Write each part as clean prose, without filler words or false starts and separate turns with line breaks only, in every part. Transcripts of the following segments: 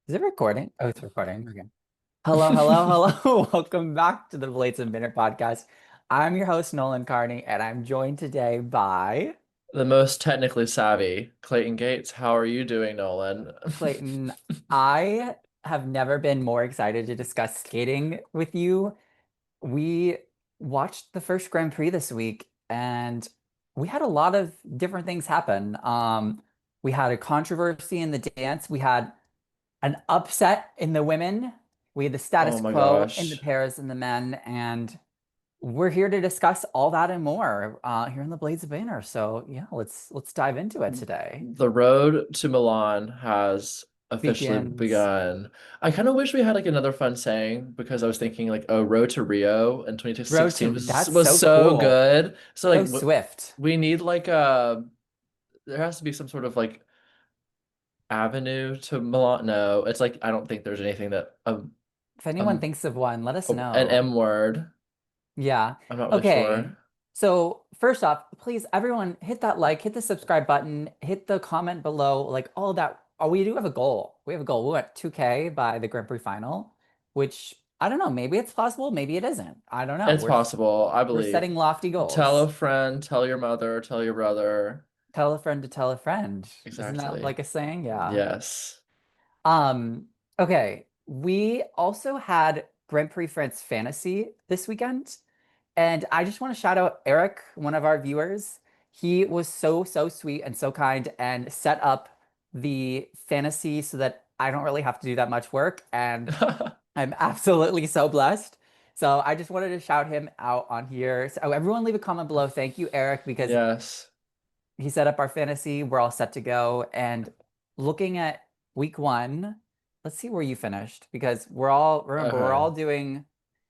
Is it recording? Oh, it's recording. Okay. Hello, hello, hello. Welcome back to the Blades of Minute podcast. I'm your host, Nolan Carney, and I'm joined today by
The most technically savvy, Clayton Gates. How are you doing, Nolan?
Clayton. I have never been more excited to discuss skating with you. We watched the first Grand Prix this week, and we had a lot of different things happen. We had a controversy in the dance. We had an upset in the women. We had the
Oh
status
my
quo in the
gosh.
pairs and the men, and we're here to discuss all that and more here in the Blades of Banner. So yeah, let's dive into it today.
The road to Milan has officially
Begins.
begun. I kind of wish we had like another fun saying because I was thinking like, oh, Road to Rio in
Road
2016
to
was
that's
was
so
so
cool.
good. So like
So swift.
we need like there has to be some sort of like avenue to Milan. No, it's like I don't think there's anything that
If anyone
um
thinks of one, let us
an
know.
M word.
Yeah.
I'm not really
Okay.
sure.
So first off, please everyone hit that like, hit the subscribe button, hit the comment below, like all that. Oh, we do have a goal. We have a goal. We want 2K by the Grand Prix final, which I don't know. Maybe it's possible. Maybe it isn't. I don't know.
It's possible, I
We're
believe.
setting lofty
Tell
goals.
a friend, tell your mother, tell your brother.
Tell a friend to tell a friend. Isn't that
Exactly.
like a saying? Yeah.
Yes.
Um, okay. We also had Grand Prix France Fantasy this weekend. And I just want to shout out Eric, one of our viewers. He was so sweet and so kind and set up the fantasy so that I don't really have to do that much work. And I'm absolutely so blessed. So I just wanted to shout him out on here. So everyone leave a comment below. Thank you, Eric, because
Yes.
he set up our fantasy. We're all set to go. And looking at week one, let's see where you finished because remember, we're
Okay.
all doing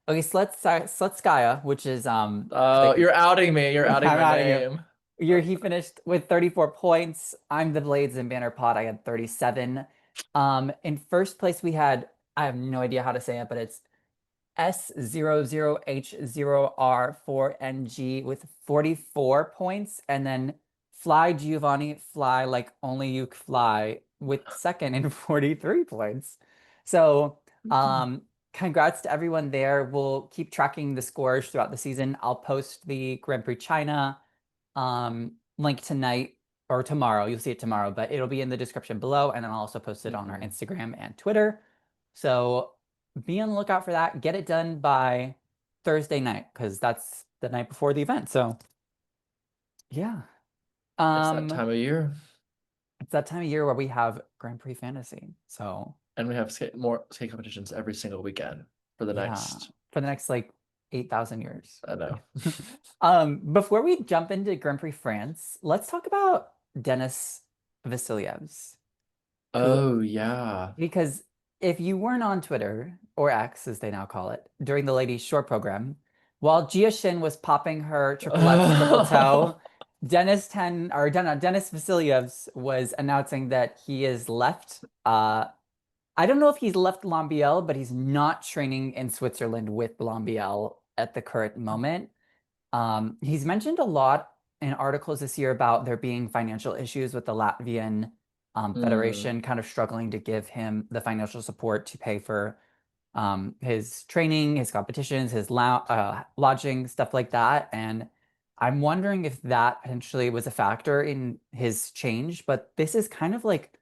okay, Sletskaya, which is
Oh,
Clayton.
you're outing me. You're outing
I'm
my
adding him.
name.
He finished with 34 points. I'm the Blades and Banner Pod. I had 37. In first place we had I have no idea how to say it, but it's S00H0R4NG with 44 points, and then Fly Giovanni Fly like only you fly with second in 43 points. So, congrats to everyone there. We'll keep tracking the scores throughout the season. I'll post the Grand Prix China link tonight or tomorrow. You'll see it tomorrow, but it'll be in the description below, and then I'll also post it on our
Mhm.
Instagram and Twitter. So be on the lookout for that. Get it done by Thursday night because that's the night before the event. So yeah.
It's that
Um,
time of year.
it's that time of year where we have Grand Prix Fantasy. So
And we have more skate competitions every single weekend for the
yeah,
next,
for the next like 8,000 years.
I know.
Before we jump into Grand Prix France, let's talk about Denis Vasilyevs, who
Oh, yeah.
because if you weren't on Twitter, or X as they now call it, during the ladies' short program, while Gia Shin was popping her triple X, triple toe, Denis Vasilyevs was announcing that he is left. I don't know if he's left Lambiel, but he's not training in Switzerland with Lambiel at the current moment. He's mentioned a lot in articles this year about there being financial issues with the Latvian
Hmm.
federation, kind of struggling to give him the financial support to pay for his training, his competitions, his lodging, stuff like that. And I'm wondering if that potentially was a factor in his change. But this is kind of like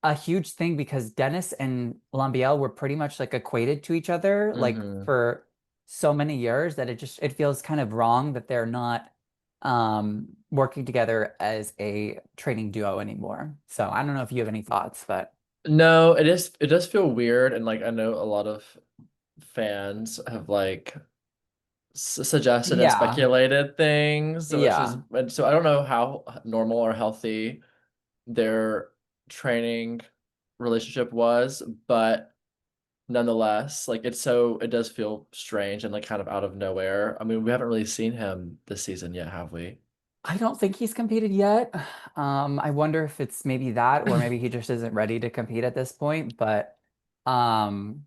a huge thing because Dennis and Lambiel were pretty much like equated to each other like
Hmm.
for so many years that it feels kind of wrong that they're not working together as a training duo anymore. So I don't know if you have any thoughts, but
No, it does feel weird, and like I know a lot of fans have like suggested and
yeah.
speculated things, which is
Yeah.
and so I don't know how normal or healthy their training relationship was, but nonetheless, like it does feel strange and like kind of out of nowhere. I mean, we haven't really seen him this season yet, have we?
I don't think he's competed yet. I wonder if it's maybe that or maybe he just isn't ready to compete at this point, but um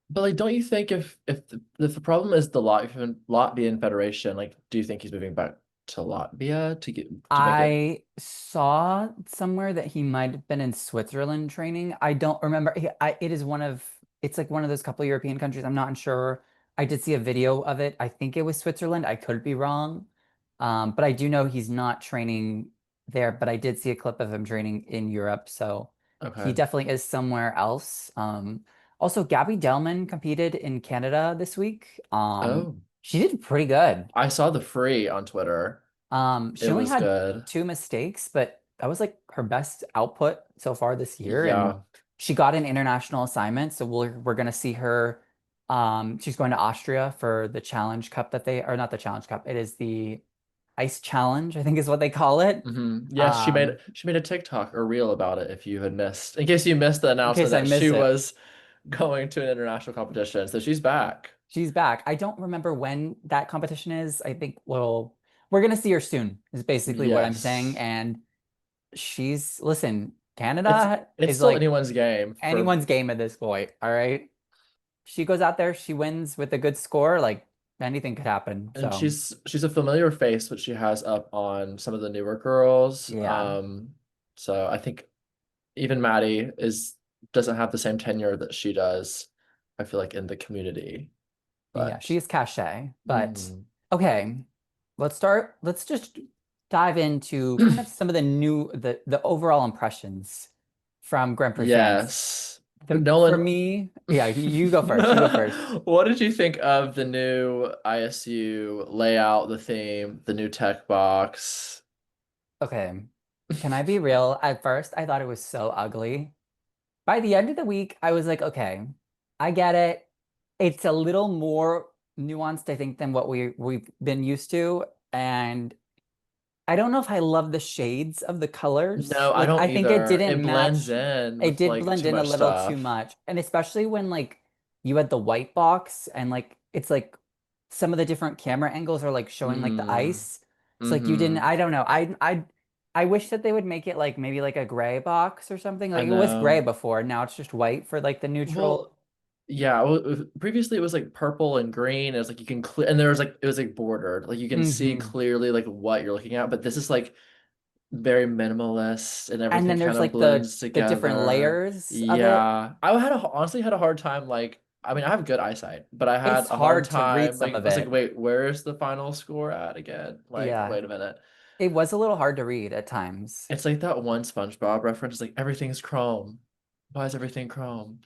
But like, don't you think if the problem is the Latvian Federation, like, do you think he's moving back? to Latvia to make it.
I saw somewhere that he might have been in Switzerland training. I don't remember. It is it's like one of those couple European countries. I'm not sure. I did see a video of it. I think it was Switzerland. I could be wrong. But I do know he's not training there, but I did see a clip of him training in Europe. So he
Okay.
definitely is somewhere else. Also, Gabby Delman competed in Canada this week.
Oh,
She did pretty good.
I saw the free on Twitter.
She
It
only
was
had
good.
2 mistakes, but that was like her best output so far this year. And
Yeah.
she got an international assignment, so we're gonna see her. She's going to Austria for the Challenge Cup or not the Challenge Cup. It is the Ice Challenge, I think is what they call it.
Yes,
Um,
she made a TikTok or reel about it if you had missed. In case you missed the
in
announcement
case I
that she
miss it,
was going to an international competition. So she's back.
she's back. I don't remember when that competition is. I think we're gonna see her soon, is basically what I'm saying.
Yes.
And listen,
It's
Canada
it's
is
still
like
anyone's game for
anyone's game at this point, all right? She goes out there, she wins with a good score, like anything could happen.
and
So,
she's a familiar face, which she has up on some of the newer girls.
yeah.
So I think even Maddie is doesn't have the same tenure that she does, I feel like in the community.
Yeah,
But
she is cachet. But
mhm.
okay, let's just dive into kind of some of the overall impressions from Grand Prix France.
Yes.
For
Nolan,
me, yeah, you go first. You go first.
what did you think of the new ISU layout, the theme, the new tech box?
Okay. Can I be real? At first, I thought it was so ugly. By the end of the week, I was like, okay, I get it. It's a little more nuanced, I think, than what we've been used to. And I don't know if I love the shades of the colors.
No, I
Like,
don't
I think it
either.
didn't
It blends
match.
in
It
with
did
like
blend
too
in a
much
little too
stuff.
much. And especially when like you had the white box and like it's like some of the different camera angles are like showing like the
Mm-hmm.
ice. So like you didn't,
Mm-hmm.
I don't know. I wish that they would make it like maybe like a gray box or something.
I
Like it was gray
know.
before. Now it's just white for like the neutral.
Well, yeah, well, previously it was like purple and green. It was like you can clear, and there was like it was like bordered, like you can see
Hmm.
clearly like what you're looking at. But this is like very minimalist, and
And
everything
then
kind
there's
of
like
blends
the different
together.
layers of it.
Yeah, honestly had a hard time. Like, I mean, I have good eyesight, but I had
It's
a hard
hard to read
time.
some
Like,
of
I was like,
it.
wait, where's the final score at again? Like,
Yeah.
wait a minute.
It was a little hard to read at times.
It's like that one SpongeBob reference. It's like everything's chrome. Why is everything chrome?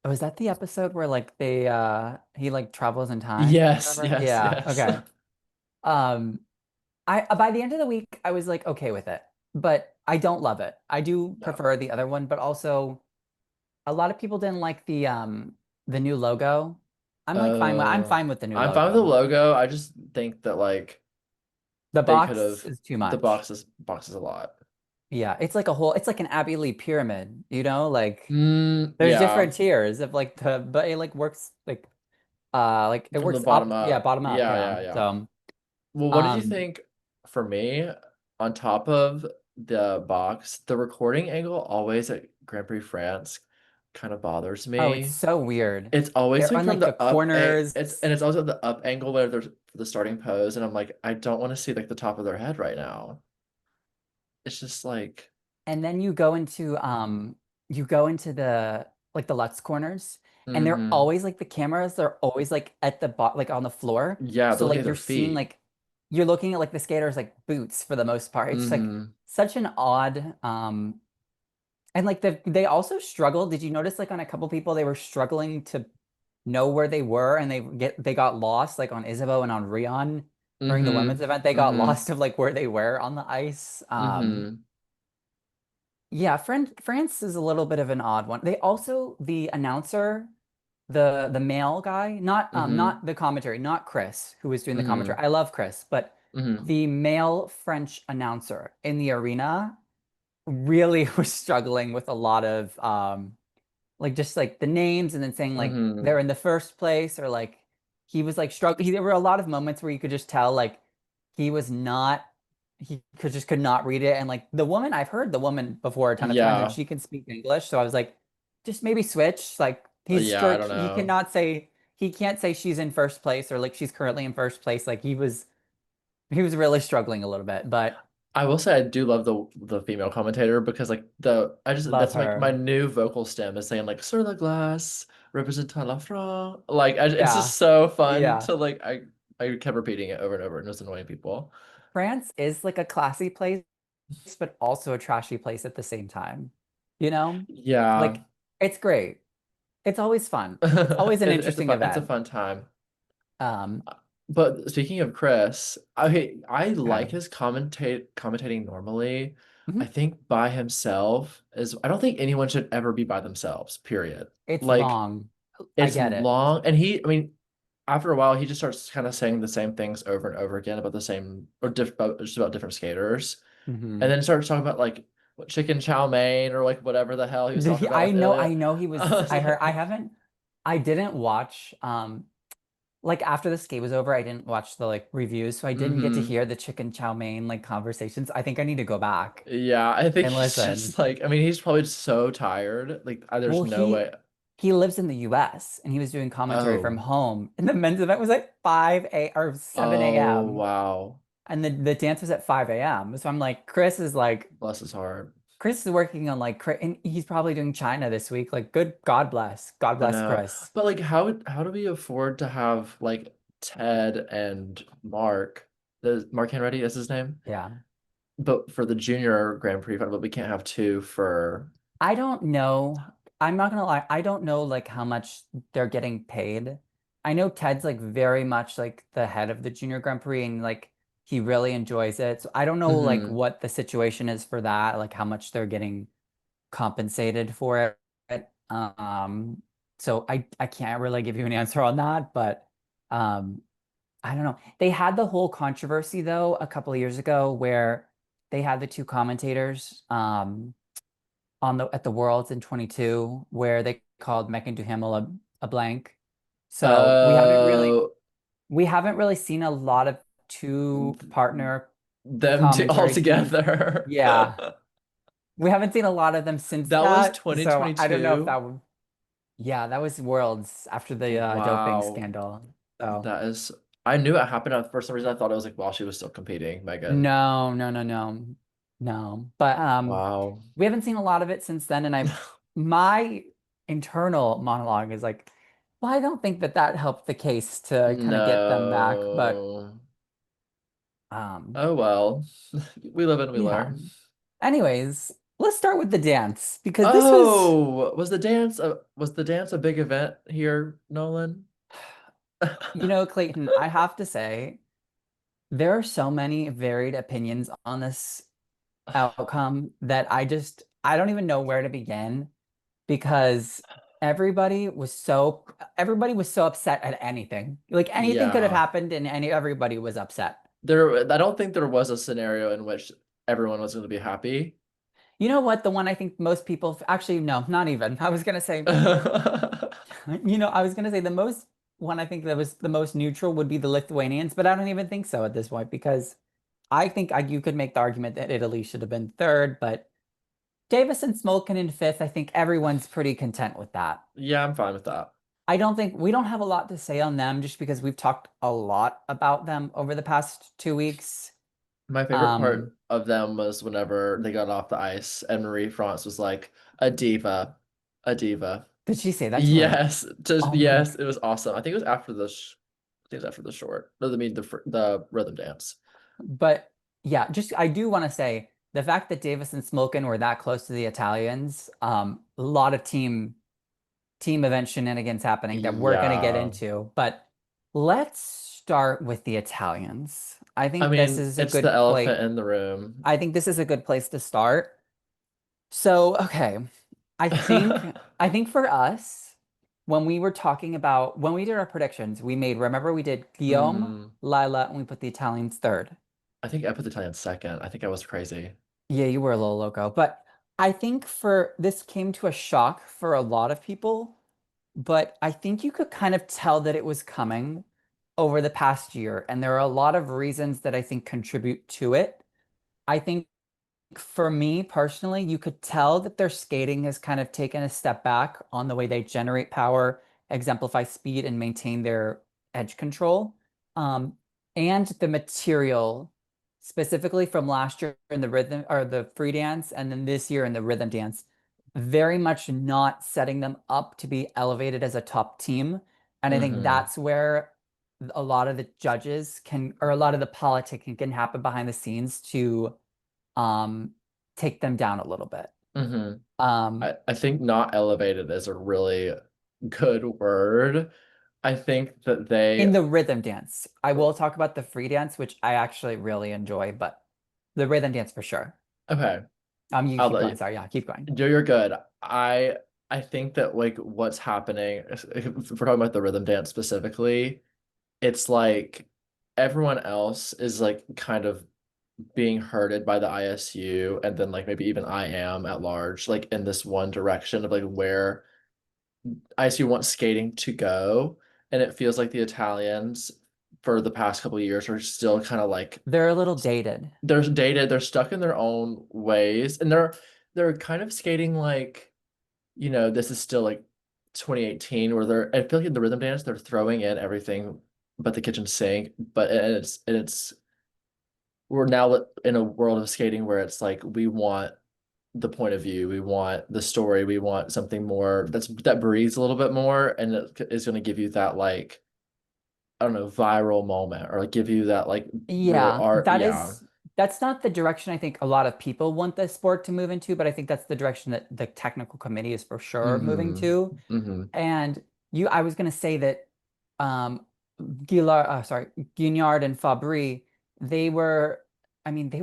Was that the episode where like he like travels in time or
Yes,
whatever?
yes,
Yeah,
yes.
okay. Um I by the end of the week I was like okay with it, but I don't love it. I do
No.
prefer the other one, but also a lot of people didn't like the new logo. I'm
Uh,
fine with the new
I'm fine with the
logo.
logo. I just think that like
The
they could
box
have
is too
the
much.
boxes a lot.
Yeah, it's like an Abbey Lee pyramid, you know? Like there's different
Yeah,
tiers of like but it like works like it
from the
works
bottom
up, yeah,
up.
bottom up,
Yeah,
yeah.
yeah, yeah.
So,
Well, what did you
um,
think for me on top of the box? The recording angle always at Grand Prix France kind of bothers
oh, it's
me.
so weird.
It's always
They're
like
on
from
like the
the
corners,
it's also the up angle where there's the starting pose, and I'm like, I don't want to see like the top of their head right now. It's just like,
and then you go into the like the Lutz corners, and they're
mm-hmm.
always like the cameras are always like at the bot like on the floor.
Yeah, they're
So
looking
like
at their
you're seeing
feet.
like you're looking at like the skaters like boots for the most part. It's like
Mm-hmm.
such an odd and like they also struggle. Did you notice like on a couple people they were struggling to know where they were and they got lost like on Isabeau and on Rion during the women's
Mm-hmm.
event. They got
Mm-hmm.
lost of like where they were on the ice.
Mm-hmm.
Yeah, France is a little bit of an odd one. They also the announcer, the male guy,
Mm-hmm.
not the commentary, not Chris, who was doing the
Mm-hmm.
commentary. I love Chris, but
Mm-hmm.
the male French announcer in the arena really was struggling with a lot of like just like the names and then saying like
Mm-hmm.
they're in the first place or like he was like struggling. There were a lot of moments where you could just tell like he was not could not read it. And like the woman, I've heard the woman before a ton of times and
Yeah.
she can speak English. So I was like, just maybe switch. Like
Yeah, I don't know.
he can't say she's in first place or like she's currently in first place. Like he was He was really struggling a little bit, but
I will say I do love the female commentator because like the I just
love
that's like my
her.
new vocal stem is saying like sur la glace, representant la France. It's
Yeah.
just so fun
Yeah.
to I kept repeating it over and over and it was annoying people.
France is like a classy place, but also a trashy place at the same time. You know?
Yeah.
Like it's great. It's always fun. It's always an interesting
It's a
event.
fun time.
Um,
But speaking of Chris, I
okay.
like his commentating normally.
Mhm.
I think by himself is I don't think anyone should ever be by themselves, period.
It's
Like
long. I
it's
get it.
long and I mean after a while he just starts kind of saying the same things over and over again about the same or just about different skaters. And
Hmm.
then starts talking about like what chicken chow mein or like whatever the hell he was talking about with
I
Ilya.
know he
I
was,
was
I heard, I
like,
haven't, I didn't watch, like after the skate was over, I didn't watch the like reviews, so I didn't get to
mm-hmm.
hear the chicken chow mein like conversations. I think I need to go back
Yeah, I think
and
he's
listen.
just like, I mean, he's probably so tired. Like, there's
Well,
no way.
he lives in the US and he was doing commentary from
Oh,
home. And the men's event was like 5 or 7
oh,
a.m.
wow.
And the dance was at 5 a.m. So I'm like,
Bless his heart.
Chris is working on like, and he's probably doing China this week. Like, good, God bless. God
I
bless
know.
Chris.
But like, how do we afford to have like Ted and Mark? The Mark Henready is his name.
Yeah.
But for the junior Grand Prix, but we can't have two for.
I don't know. I'm not gonna lie. I don't know like how much they're getting paid. I know Ted's like very much like the head of the Junior Grand Prix and like he really enjoys it. So I don't know like
Hmm.
what the situation is for that, like how much they're getting compensated for it. So I can't really give you an answer on that, but um I don't know. They had the whole controversy though a couple of years ago where they had the two commentators. On the at the Worlds in 22 where they called Megan Duhamel a blank. So
Oh,
we haven't really seen a lot of two partner
them two all
commentary teams.
together.
Yeah. We haven't seen a lot of them since
That was
that. So I don't know if
2022.
that would, yeah, that was Worlds after the doping
Wow.
scandal. So
That is, I knew it happened. For some reason, I thought it was like while she was still competing, Megan.
no, no, no, no, no. But
Wow.
we haven't seen a lot of it since then, and my internal monologue is like, well, I don't think that that helped the case to kind of get them back. But
No.
um,
Oh well. We live and we
yeah.
learn.
Anyways, let's start with the dance because this was,
Oh, was the dance a big event here, Nolan?
Clayton, I have to say, there are so many varied opinions on this outcome that I don't even know where to begin because everybody was so upset at anything. Like anything could have
Yeah.
happened and everybody was upset.
I don't think there was a scenario in which everyone was going to be happy.
You know what? The one I think most people actually no, not even. I was gonna say, I was gonna say the most one I think that was the most neutral would be the Lithuanians, but I don't even think so at this point because I think you could make the argument that Italy should have been third, but Davis and Smolkin in fifth. I think everyone's pretty content with that.
Yeah, I'm fine with that.
I don't think we don't have a lot to say on them just because we've talked a lot about them over the past 2 weeks.
My favorite
Um,
part of them was whenever they got off the ice and Marie France was like, a diva, a diva.
did she say that to her?
Yes, just
Oh my
yes,
God.
it was awesome. I think it was after I think it was after the short. No, I mean the rhythm dance.
But yeah, just I do want to say the fact that Davis and Smolkin were that close to the Italians, a lot of team event shenanigans happening that we're going to get
Yeah.
into. But let's start with the Italians. I
I
think this
mean,
is a
it's the
good place.
elephant in the room.
I think this is a good place to start. So, okay, I think I think for us, when we were talking about when we did our predictions, remember we did Guillaume,
Hmm.
Lila, and we put the Italians third.
I think I put the Italian second. I think I was crazy.
Yeah, you were a little loco, but I think for this came to a shock for a lot of people, but I think you could kind of tell that it was coming over the past year, and there are a lot of reasons that I think contribute to it. I think for me personally, you could tell that their skating has kind of taken a step back on the way they generate power, exemplify speed, and maintain their edge control. Um, and the material, specifically from last year in the rhythm or the free dance, and then this year in the rhythm dance, very much not setting them up to be elevated as a top team. And I think
Mm-hmm.
that's where a lot of the judges can, or a lot of the politicking can happen behind the scenes to um take them down a little bit.
Mm-hmm.
Um,
I think not elevated is a really good word. I think that they
in the rhythm dance, I will talk about the free dance, which I actually really enjoy, but the rhythm dance for sure.
okay.
You
I'll
keep
let
going.
you,
Sorry, yeah, keep going.
you're good. I think that like what's happening if we're talking about the rhythm dance specifically, it's like everyone else is like kind of being herded by the ISU and then like maybe even I am at large, like in this one direction of like where ISU wants skating to go. And it feels like the Italians for the past couple of years are still kind of like
They're a little dated.
they're dated, they're stuck in their own ways, and they're kind of skating like, this is still like 2018 where I feel like in the rhythm dance they're throwing in everything but the kitchen sink, but it's we're now in a world of skating where it's like we want the point of view, we want the story, we want something more that breathes a little bit more, and it is going to give you that like I don't know viral moment or like give you that like real
Yeah,
art. Yeah.
that's not the direction I think a lot of people want the sport to move into, but I think that's the direction that the technical committee is for sure moving
Mm-hmm.
to.
Mm-hmm.
And I was gonna say that um Guignard and Fabbri, they were, I mean, they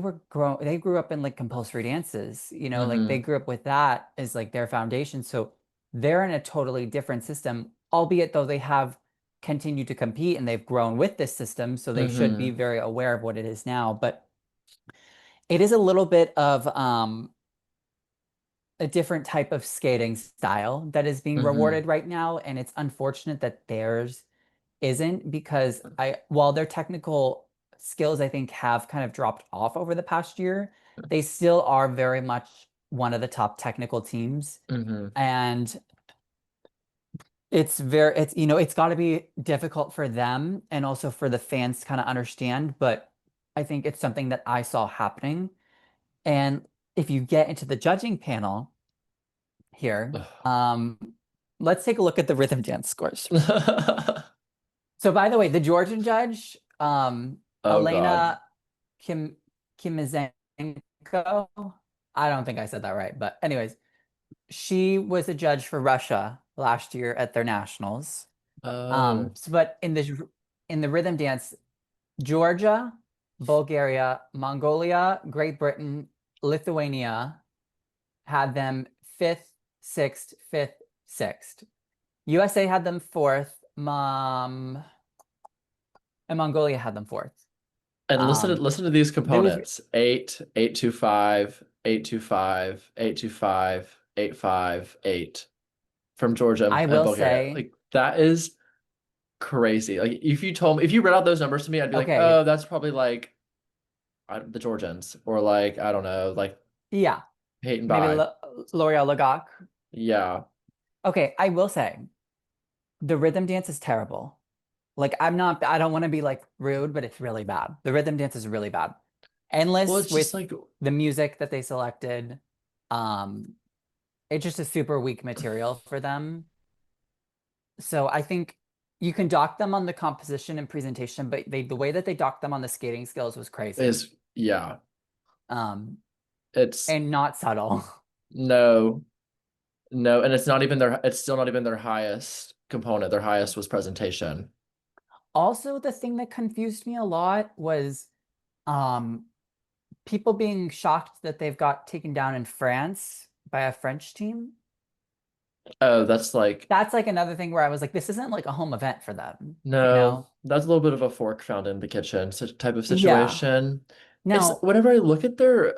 grew up in like compulsory dances, like they
Mm-hmm.
grew up with that as like their foundation. So they're in a totally different system, albeit though they have continued to compete and they've grown with this system, so they should be
Mm-hmm.
very aware of what it is now. But it is a little bit of a different type of skating style that is being
Mm-hmm.
rewarded right now, and it's unfortunate that theirs isn't because while their technical skills I think have kind of dropped off over the past year, they still are very much one of the top technical teams.
Mm-hmm.
And it's it's got to be difficult for them and also for the fans to kind of understand, but I think it's something that I saw happening. And if you get into the judging panel here, let's take a look at the rhythm dance scores. So by the way, the Georgian judge,
Oh God.
Elena Kim Kimizenko, I don't think I said that right, but anyways, she was a judge for Russia last year at their nationals.
Oh.
But in the rhythm dance, Georgia, Bulgaria, Mongolia, Great Britain, Lithuania had them fifth, sixth, fifth, sixth. USA had them fourth. And Mongolia had them fourth.
And
Um,
listen to these
there was
components. 8, 825, 825, 825, 858 from Georgia
I
and
will
Bulgaria.
say,
Like that is crazy. Like if you told me if you read out those numbers to me, I'd be like,
okay,
"Oh, that's probably like the Georgians or like I don't know, like
yeah,
Peyton
maybe
by."
L'Oreal Lagak.
Yeah.
Okay, I will say the rhythm dance is terrible. Like I don't want to be like rude, but it's really bad. The rhythm dance is really bad.
Well,
Endless
it's just
with
like
the music that they selected. Um, it's just a super weak material for them. So I think you can dock them on the composition and presentation, but the way that they docked them on the skating skills was crazy.
is yeah.
Um,
It's
and not subtle.
no, no, and it's still not even their highest component. Their highest was presentation.
Also, the thing that confused me a lot was um people being shocked that they've got taken down in France by a French team.
Oh, that's like
That's like another thing where I was like, this isn't like a home event for them, you
no,
know?
that's a little bit of a fork found in the kitchen such type of
Yeah.
situation. It's
Now,
whenever I look at their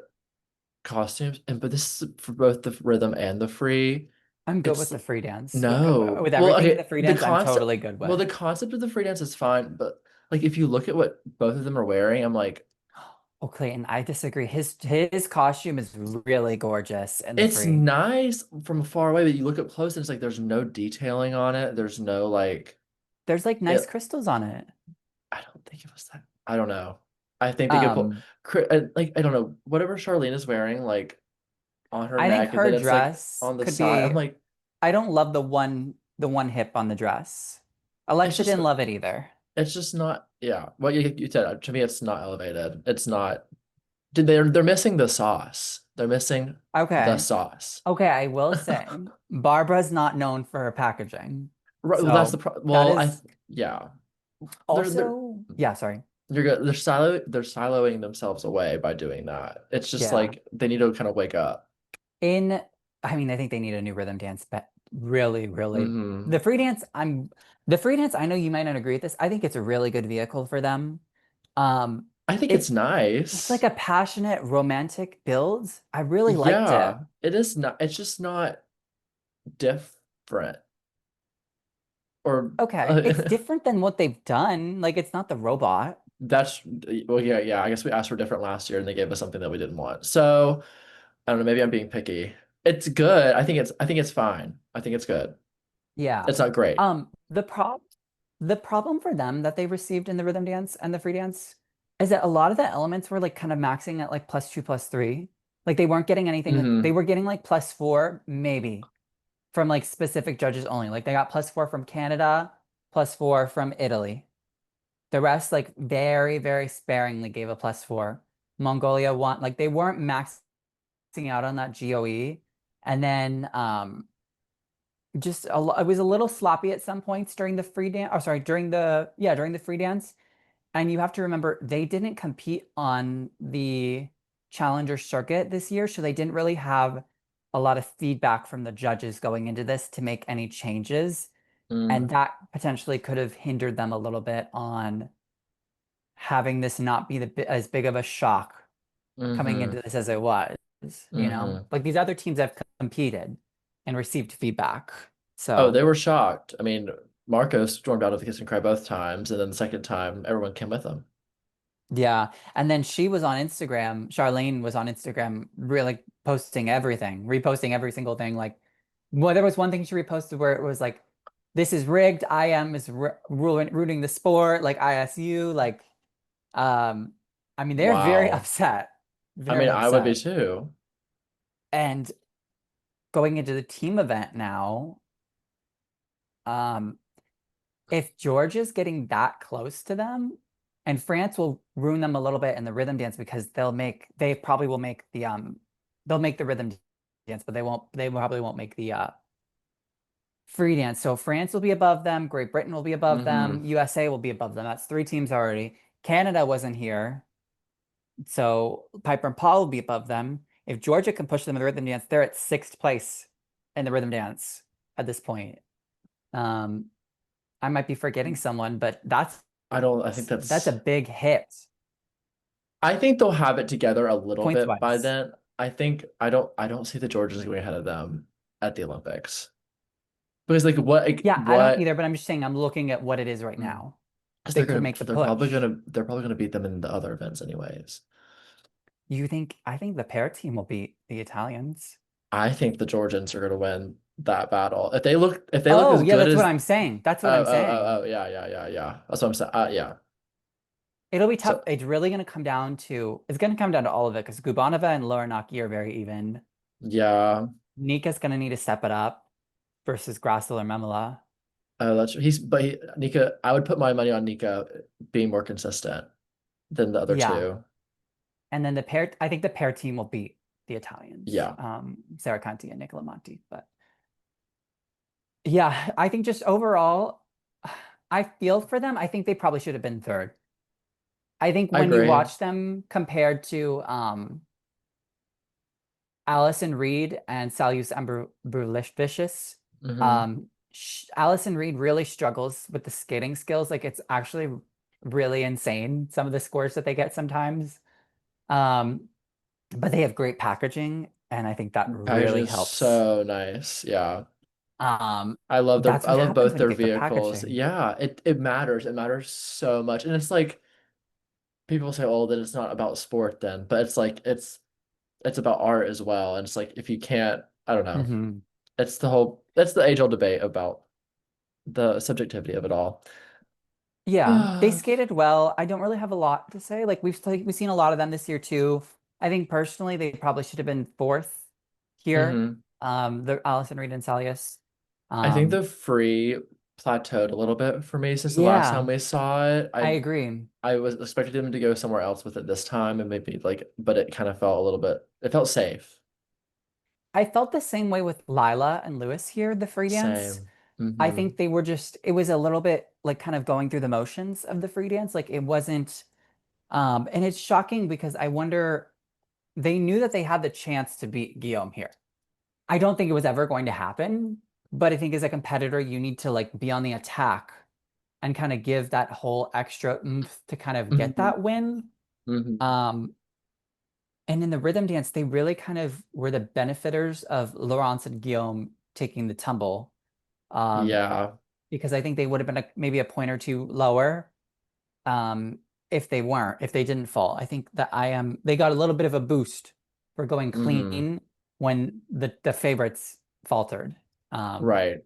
costumes, and but this is for both the rhythm and the free,
I'm good with
it's
the free dance.
no.
With
Well,
everything in
okay,
the free dance, I'm totally good
the
with.
concept of the free dance is fine, but like if you look at what both of them are wearing, I'm like,
Oh, Clayton, I disagree. His costume is really gorgeous in the
it's
free.
nice from far away, but you look up close and it's like there's no detailing on it. There's no like
There's like
it.
nice crystals on it.
I don't think it was that. I don't know. I think they could put
Um,
like I don't know whatever Charlene is wearing like on her
I think
neck and
her
then it's like
dress
on the
could
side. I'm
be.
like
I don't love the one hip on the dress.
it's
Alexa
just
didn't love it either.
it's just not yeah. What you said to me it's not elevated. It's not. They're missing the sauce. They're missing the
Okay.
sauce.
Okay, I will say Barbara's not known for her packaging.
Right, well, that's the
So
pro
that
well,
is
yeah. They're
also, yeah, sorry.
you're good. They're siloing themselves away by doing that. It's just
Yeah.
like they need to kind of wake up.
In, I mean, I think they need a new rhythm dance, but really, really.
Hmm.
The free dance, the free dance, I know you might not agree with this. I think it's a really good vehicle for them. Um,
I think it's
it's it's like
nice.
a passionate romantic build. I really liked it.
Yeah, it is not. It's just not different or
Okay, it's different than what they've done. Like it's not the robot.
that's well, yeah, yeah. I guess we asked for different last year and they gave us something that we didn't want. So I don't know. Maybe I'm being picky. It's good. I think it's fine. I think it's good.
Yeah.
It's not great.
The problem for them that they received in the rhythm dance and the free dance is that a lot of the elements were like kind of maxing at like +2, +3. Like they weren't getting anything like they
Hmm.
were getting like +4 maybe from like specific judges only. Like they got +4 from Canada, +4 from Italy. The rest like very, very sparingly gave a +4. Mongolia won like they weren't maxing out on that GOE. And then it was a little sloppy at some points during the free dance. Oh, sorry, during the free dance. And you have to remember they didn't compete on the Challenger circuit this year, so they didn't really have a lot of feedback from the judges going into this to make any changes. And
Mm.
that potentially could have hindered them a little bit on having this not be as big of a shock coming
Hmm.
into this as it was, you know?
Hmm.
Like these other teams have competed and received feedback.
Oh,
So
they were shocked. I mean, Marcos stormed out of the kiss and cry both times, and then the second time, everyone came with him.
yeah. And then she was on Instagram. Charlene was on Instagram, really posting everything, reposting every single thing. Like, well, there was one thing she reposted where it was like, this is rigged. IM is rooting the sport, like ISU. Like, um, I mean, they're very
Wow.
upset,
I mean,
very
I would be
upset.
too.
And going into the team event now, um, if Georgia's getting that close to them, and France will ruin them a little bit in the rhythm dance because they probably will make they'll make the rhythm dance, but they probably won't make the free dance. So France will be above them, Great Britain will be above
Hmm.
them, USA will be above them. That's three teams already. Canada wasn't here, so Piper and Paul will be above them. If Georgia can push them in the rhythm dance, they're at sixth place in the rhythm dance at this point. Um, I might be forgetting someone, but
I think
that's a
that's,
big hit
I think they'll have it together a little
points
bit by
wise.
then. I don't see the Georgians going ahead of them at the Olympics. Because
Yeah, I don't
what,
either, but I'm just saying I'm looking at what it is right now.
because
They could make the push.
they're probably gonna beat them in the other events anyways.
I think the pair team will beat the Italians.
I think the Georgians are gonna win that battle. If they look
Oh,
as
yeah,
good
that's what
as
I'm saying. That's what I'm saying.
yeah, yeah, yeah, yeah. That's what I'm saying. Yeah.
It'll be tough.
So
It's going to come down to all of it because Gubanova and Laurinaki are very even.
yeah,
Nika's going to need to step it up versus Grassel or Memela.
Nika. I would put my money on Nika being more consistent than the other
Yeah.
two.
And then I think the pair team will beat the Italians,
Yeah,
Sarah Conti and Nicola Monti. But yeah, I think just overall, I feel for them. I think they probably should have been third. I think
I
when you
agree.
watch them compared to Allison Reed and Salius Ambrulishvicius,
Hmm.
Allison Reed really struggles with the skating skills. Like it's actually really insane, some of the scores that they get sometimes. Um, but they have great packaging, and I think that
Packaging
really
is
helps.
so nice. Yeah.
Um,
I
that's what
love
happens
both
when you
their
get good
vehicles.
packaging.
Yeah, it matters. It matters so much. And it's like people say, oh, that it's not about sport then, but it's about art as well. And it's like if you can't, I don't know.
Hmm.
That's the age-old debate about the subjectivity of it all.
Yeah, they skated well. I don't really have a lot to say. Like we've seen a lot of them this year too. I think personally they probably should have been fourth here.
Hmm.
The Allison Reed and Salius.
I think the
Um,
free plateaued a little bit for me since the last time
yeah,
we saw it.
I
I
agree.
I was expecting them to go somewhere else with it this time and maybe like, but it kind of felt a little bit, it felt safe.
I felt the same way with Lila and Lewis here, the free dance.
Same.
I
Hmm.
think they were just, it was a little bit like kind of going through the motions of the free dance. Like it wasn't, and it's shocking because I wonder, they knew that they had the chance to beat Guillaume here. I don't think it was ever going to happen, but I think as a competitor, you need to like be on the attack and kind of give that whole extra oomph to kind of get
Hmm.
that win.
Hmm.
Um, and in the rhythm dance, they really kind of were the benefiters of Laurence and Guillaume taking the tumble. Um,
Yeah.
because I think they would have been maybe a point or two lower um, if they weren't, if they didn't fall. I think that they got a little bit of a boost for going
Hmm.
clean when the favorites faltered. Um,
Right.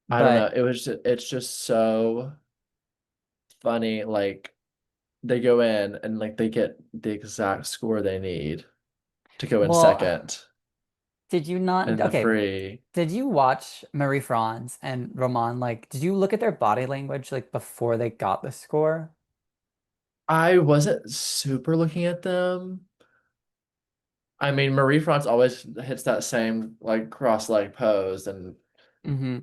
I don't know.
but
It's just so funny. Like they go in and like they get the exact score they need to go in
well,
second
did you not?
in the
Okay,
free.
did you watch Marie France and Roman? Like, did you look at their body language like before they got the score?
I wasn't super looking at them. I mean, Marie France always hits that same like cross leg pose and
Hmm.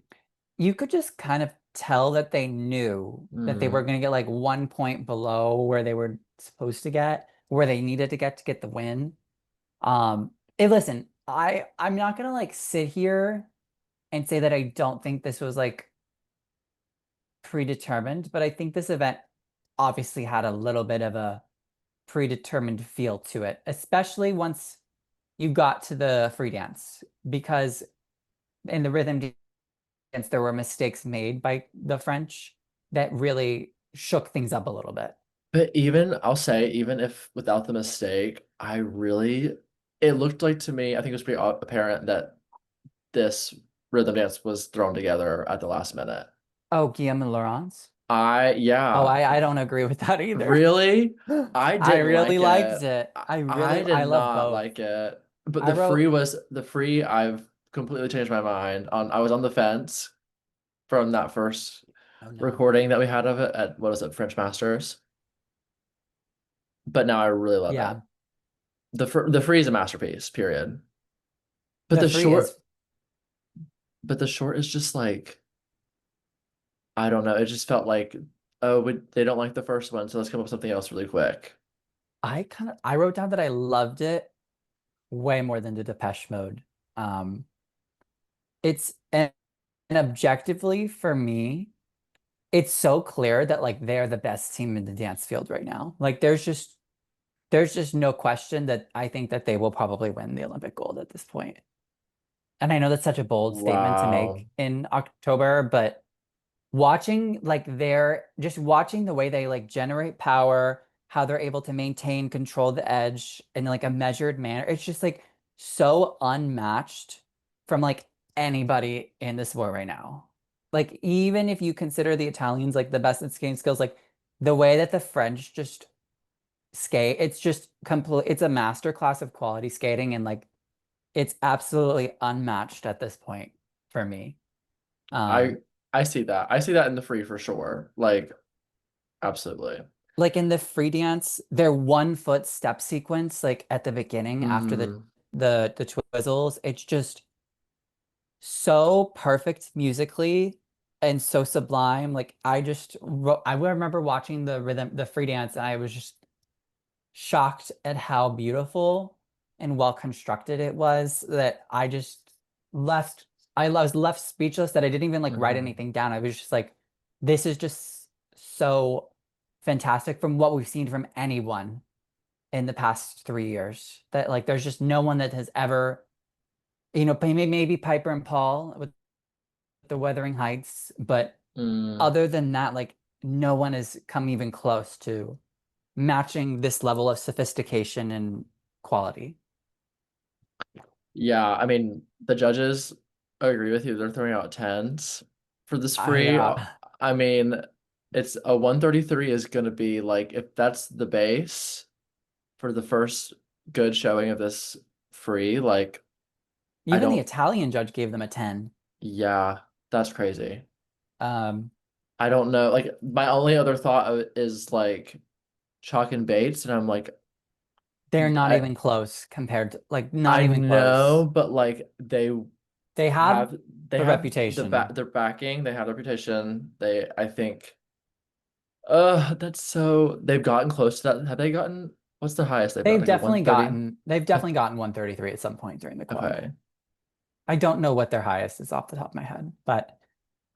You could just kind of tell that they knew that they were
mm,
going to get like 1 point below where they were supposed to get, where they needed to get the win. Hey, listen, I'm not gonna like sit here and say that I don't think this was like predetermined, but I think this event obviously had a little bit of a predetermined feel to it, especially once you got to the free dance, because in the rhythm dance there were mistakes made by the French that really shook things up a little bit.
but even I'll say even if without the mistake, I really it looked like to me, I think it was pretty apparent that this rhythm dance was thrown together at the last minute.
Oh, Guillaume and Laurence. Oh,
Yeah,
I don't agree with that either.
really? I
I
didn't
really
like
liked
it.
it.
I
I
did
love
not
both.
like it. But
I wrote,
the free, I've completely changed my mind on. I was on the fence from that first
oh no.
recording that we had of it at what is it, French Masters. But now I really love it.
Yeah.
The free is a masterpiece, period. But
The
the
free is,
short, but the short is just like I don't know. It just felt like oh, they don't like the first one, so let's come up with something else really quick.
I wrote down that I loved it way more than the Depeche Mode. Um, it's and objectively for me, it's so clear that like they're the best team in the dance field right now. Like there's just no question that I think that they will probably win the Olympic gold at this point. And I know that's such a bold statement to
Wow.
make in October, but watching like their just watching the way they like generate power, how they're able to maintain control of the edge in like a measured manner. It's just like so unmatched from like anybody in this sport right now. Like even if you consider the Italians like the best at skating skills, like the way that the French just skate, it's just complete it's a master class of quality skating and like it's absolutely unmatched at this point for me.
I
Um,
I see that. I see that in the free for sure. Like absolutely.
like in the free dance, their 1 foot step sequence, like at the beginning after
Mm,
the twizzles, it's just so perfect musically and so sublime. Like I remember watching the free dance, and I was just shocked at how beautiful and well constructed it was that left I was left speechless that I didn't even like write
mhm.
anything down. I was just like, this is just so fantastic from what we've seen from anyone in the past 3 years. That like there's just no one that has ever, maybe Piper and Paul with the Wuthering Heights, but
Mm.
other than that, like no one has come even close to matching this level of sophistication and quality.
Yeah, I mean, the judges agree with you. They're throwing out tens for this free.
Yeah.
I mean, it's a 133 is gonna be like if that's the base for the first good showing of this free, like I
Even the
don't
Italian judge gave them a 10.
yeah, that's crazy.
Um,
I don't know. Like my only other thought is like Chalk and Bates, and I'm like
they're not
I
even close compared to, like, not
I
even close.
know, but like
They have
have they
the
have
reputation.
their backing, they have their reputation. They I think that's so they've gotten close to that. Have they gotten what's the highest they've gotten? Like a 130?
They've definitely gotten 133 at some point during the club.
Okay.
I don't know what their highest is off the top of my head, but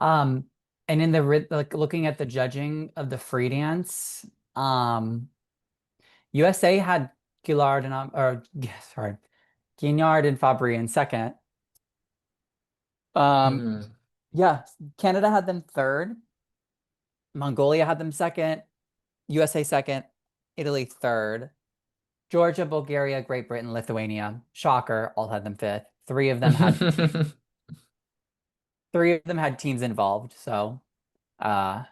um, and in the like looking at the judging of the free dance, um, USA had Gillard and or sorry, Guignard and Fabbri in second. Um,
Hmm.
yeah, Canada had them third, Mongolia had them second, USA second, Italy third, Georgia, Bulgaria, Great Britain, Lithuania, shocker, all had them fifth. Three of them had teams involved. So, uh,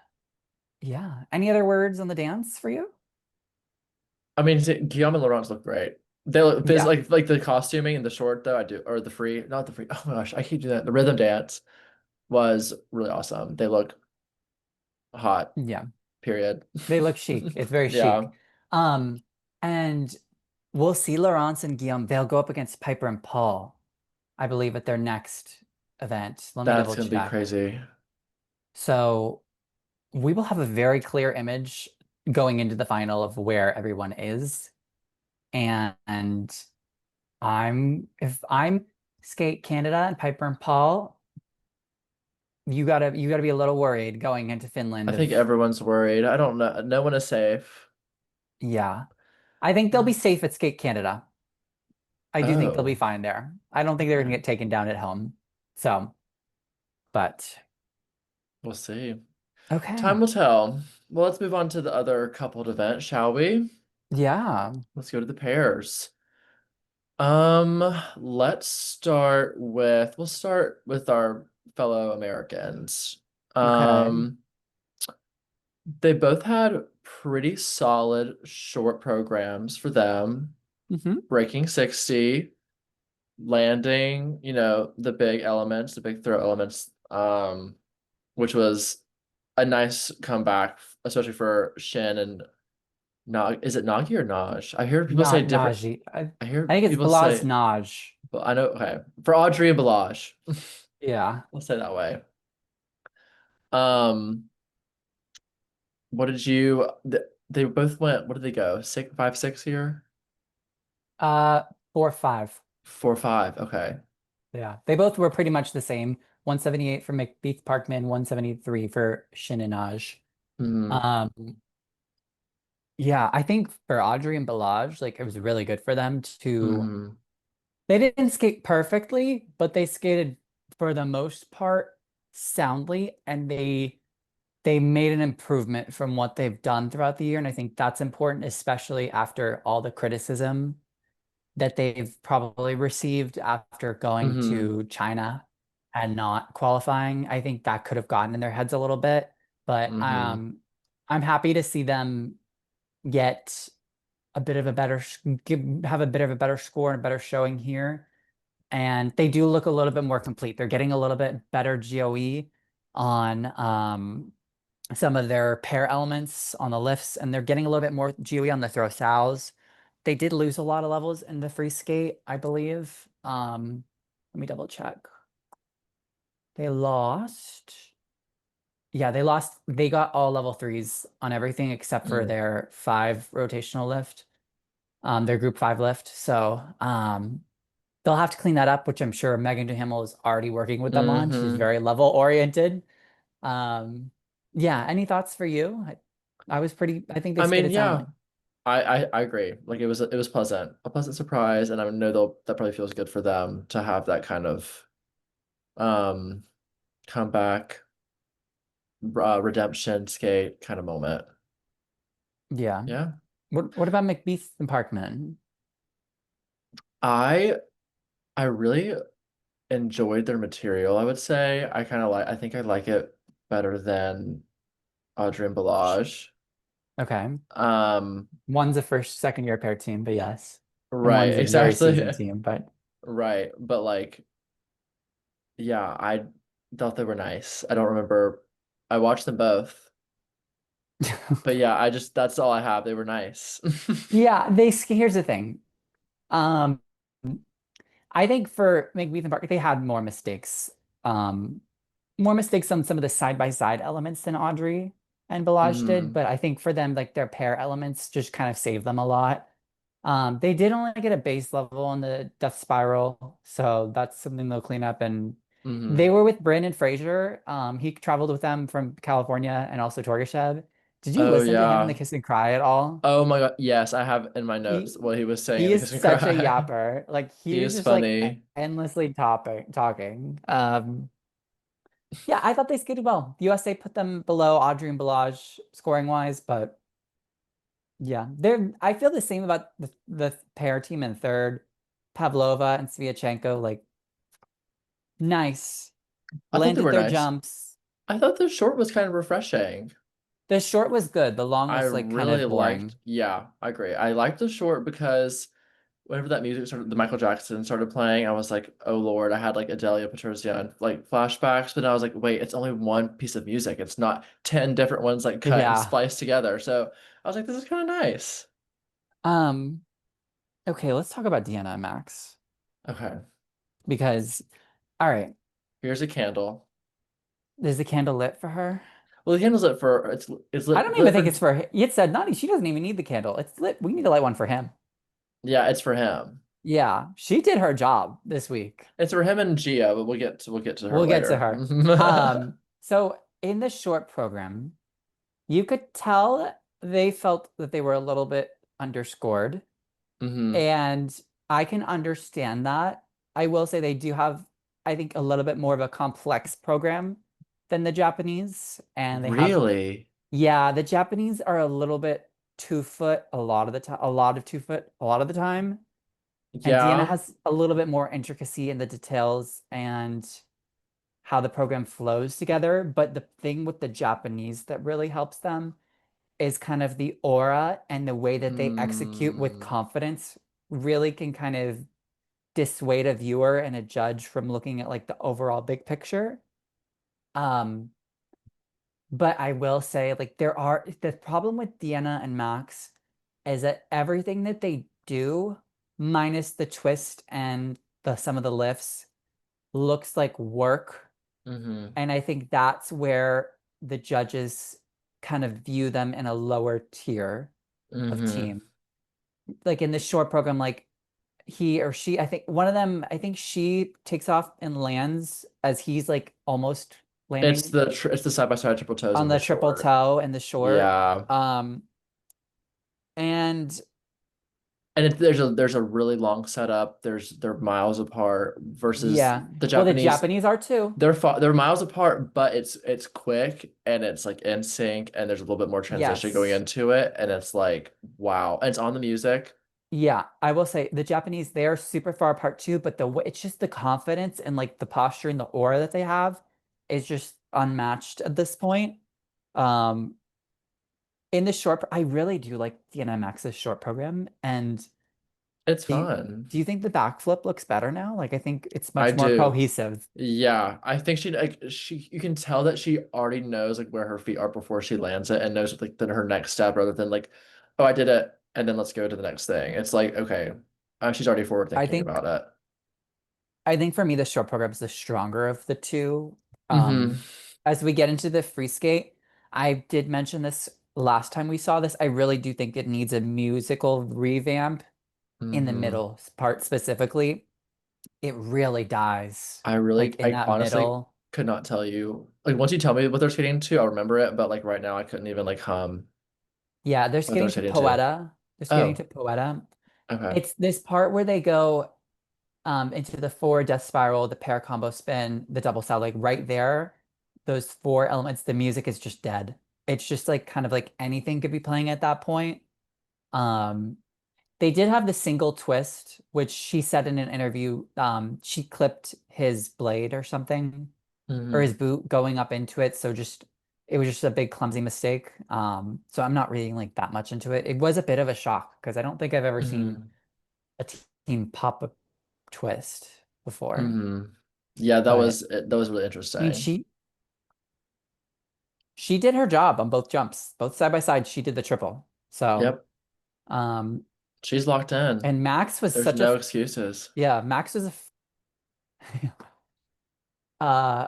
yeah. Any other words on the dance for you?
I mean, Guillaume and Laurence look great. They look
Yeah,
like the costuming and the short though I do or the free not the free. Oh my gosh, I keep doing that. The rhythm dance was really awesome. They look hot.
yeah.
Period.
They look chic. It's very chic.
Yeah,
Um, and we'll see Laurence and Guillaume. They'll go up against Piper and Paul, I believe, at their next event. Let me
that's
double
gonna be
check.
crazy.
So we will have a very clear image going into the final of where everyone is. And if I'm Skate Canada and Piper and Paul, you gotta be a little worried going into
I
Finland
think
of
everyone's worried. I don't know. No one is safe.
yeah. I think they'll be safe at Skate Canada. I do think they'll be
Oh,
fine there. I don't think they're gonna
okay.
get taken down at home. So, but
We'll see.
okay.
Time will tell. Well, let's move on to the other coupled event, shall we?
Yeah.
Let's go to the pairs. Um, we'll start with our fellow Americans.
Okay.
Um, they both had pretty solid short programs for them,
Hmm.
breaking 60, landing, the big elements, the big throw elements, which was a nice comeback, especially for Shin and Nog. Is it Nagi or Naj? I hear people say
Not
different.
Najee.
I hear
I think it's
people
Balaz
say,
Naj.
but I know, okay, for Audrey and Balaj,
Yeah.
let's say that way. Um, what did you, they both went, what did they go? 6, 5, 6 here?
Uh, 4-5.
4, 5. Okay.
Yeah. They both were pretty much the same. 178 for McBeath Parkman, 173 for Shin and Naj.
Hmm.
Um, yeah, I think for Audrey and Balaj, like it was really good for them to
Hmm.
they didn't skate perfectly, but they skated for the most part soundly and they made an improvement from what they've done throughout the year. And I think that's important, especially after all the criticism that they've probably received after going
Hmm.
to China and not qualifying. I think that could have gotten in their heads a little bit, but
Hmm.
I'm happy to see them get a bit of a better have a bit of a better score and a better showing here. And they do look a little bit more complete. They're getting a little bit better GOE on some of their pair elements on the lifts, and they're getting a little bit more GOE on the throw sows. They did lose a lot of levels in the free skate, I believe. Let me double check. They lost. Yeah, they got all level threes on everything except for
Hmm.
their five rotational lift, their group five lift. So they'll have to clean that up, which I'm sure Megan DeHimmel is already working with them on. She's
Hmm.
very level oriented. Um, yeah, any thoughts for you? I think they
I mean,
skated
yeah,
soundly.
I agree. Like it was pleasant, a pleasant surprise, and I know that probably feels good for them to have that kind of um comeback, redemption skate kind of moment.
Yeah.
Yeah.
What about McBeath and Parkman?
I I really enjoyed their material, I would say. I think I like it better than Audrey and Balaj.
Okay.
Um,
One's a first, second year pair team, but yes. And
right,
one's a very seasoned
exactly.
team, but
Right. But like, yeah, I thought they were nice. I don't remember. I watched them both. But yeah, I just that's all I have. They were nice.
yeah, here's the thing. Um, I think for McBeath and Parker, they had Um, more mistakes on some of the side-by-side elements than Audrey and Balaj did,
Hmm.
but I think for them, like their pair elements just kind of saved them a lot. They did only get a base level on the Death Spiral, so that's something they'll clean up. And
Hmm.
they were with Brandon Fraser. He traveled with them from California and also Torgasheb. Did you
Oh
listen to him in the
yeah.
Kiss and Cry at all?
Oh my God. Yes, I have in my notes
He
what he was saying in
he
the
is
Kiss and
such a
Cry.
yapper. Like he
He
was
is
just like
funny.
endlessly talking. Yeah, I thought they skated well. The USA put them below Audrey and Balaj scoring wise, but yeah, I feel the same about the pair team in third. Pavlova and Sviatchenko, like nice.
I thought they
Landed
were
their
nice.
jumps.
I thought the short was kind of refreshing.
The short was good. The long
I
was like kind
really
of
liked,
boring.
yeah, I agree. I liked the short because whenever that music started, the Michael Jackson started playing, I was like, oh Lord, I had like Adelia Petrossian like flashbacks, but then I was like, wait, it's only one piece of music. It's not 10 different ones like cut and
Yeah.
spliced together. So I was like, this is kind of nice.
Um, okay, let's talk about Deanna and Max.
Okay,
Because, all right,
here's a candle.
is the candle lit for her?
Well, the candle's lit for it's
I
lit
don't even
lit
think
for
it's for it said Nani, she doesn't even need the candle. It's lit. We need to light one for him.
yeah, it's for him.
Yeah, she did her job this week.
It's for him and Gia, but we'll get to her
We'll get to
later.
her. So in the short program, you could tell they felt that they were a little bit underscored,
Hmm.
and I can understand that. I will say they do have, I think, a little bit more of a complex program than the Japanese, and they have,
Really?
yeah, the Japanese are a little bit 2 foot a lot of the time, a lot of 2 foot a lot of the time. And Deanna
Yeah.
has a little bit more intricacy in the details and how the program flows together. But the thing with the Japanese that really helps them is kind of the aura and the way that they execute with
Mm.
confidence really can kind of dissuade a viewer and a judge from looking at like the overall big picture. Um, but I will say, like, the problem with Deanna and Max is that everything that they do, minus the twist and the some of the lifts, looks like work.
Hmm.
And I think that's where the judges kind of view them in a lower tier of
Hmm.
team. Like in the short program, like he or she, I think one of them, I think she takes off and lands as he's like almost landing
It's the side by side triple toes
on
in the
the triple
short.
toe in the short.
Yeah.
Um, and
And there's a really long setup. They're miles apart versus
yeah,
the
well, the
Japanese.
Japanese are too.
They're miles apart, but it's quick and it's like in sync and there's a little bit more transition going
Yes.
into it and it's like wow. And it's on the music.
Yeah, I will say the Japanese, they are super far apart too, but it's just the confidence and like the posture and the aura that they have is just unmatched at this point. Um, in the I really do like the NMX's short program. And
It's
do you,
fun.
do you think the backflip looks better now? Like I think it's
I
much more
do.
cohesive.
Yeah, I think she you can tell that she already knows like where her feet are before she lands it and knows like then her next step rather than like, oh, I did it and then let's go to the next thing. It's like, okay, she's already forward
I
thinking
think
about it.
I think for me the short program is the stronger of the two.
Hmm.
As we get into the free skate, I did mention this last time we saw this. I really do think it needs a musical revamp in the
Hmm.
middle part specifically. It really dies like in
I
that
honestly
middle.
could not tell you. Like once you tell me what they're skating to, I'll remember it. But like right now, I couldn't even like hum
Yeah, they're
what they're
skating to
skating to.
Poeta. They're skating
Oh,
to Poeta.
okay.
It's this part where they go into the four death spiral, the pair combo spin, the double side, like right there, those four elements, the music is just dead. It's just like kind of like anything could be playing at that point. Um, they did have the single twist, which she said in an interview, she clipped his blade or something, or his
Hmm.
boot going up into it. So just it was just a big clumsy mistake. So I'm not reading like that much into it. It was a bit of a shock because I don't think I've ever seen
Hmm.
a team pop a twist before.
Hmm. Yeah,
But
that was really
I mean,
interesting.
she did her job on both jumps, both side by side. She did the triple. So,
Yep,
um,
she's locked in.
and Max was
There's
such
no excuses.
yeah, Max was uh,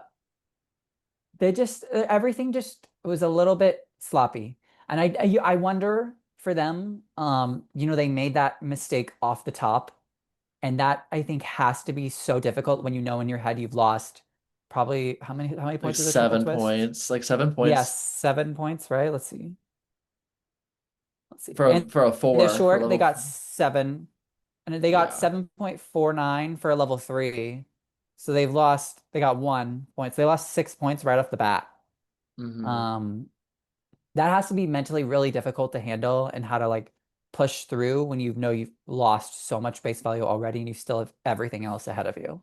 they just everything just was a little bit sloppy. And I wonder for them, they made that mistake off the top. And that I think has to be so difficult when you know in your head you've lost probably how many
Like
points is a triple
seven
twist?
points, like 7 points
Yes, 7 points, right? Let's see. Let's see.
for
And
for a
in the
four for
short, they
level.
got seven, and they got
Yeah.
7.49 for a level three. So they got 1 point. So they lost 6 points right off the bat.
Hmm.
Um, that has to be mentally really difficult to handle and how to like push through when you know you've lost so much base value already and you still have everything else ahead of you.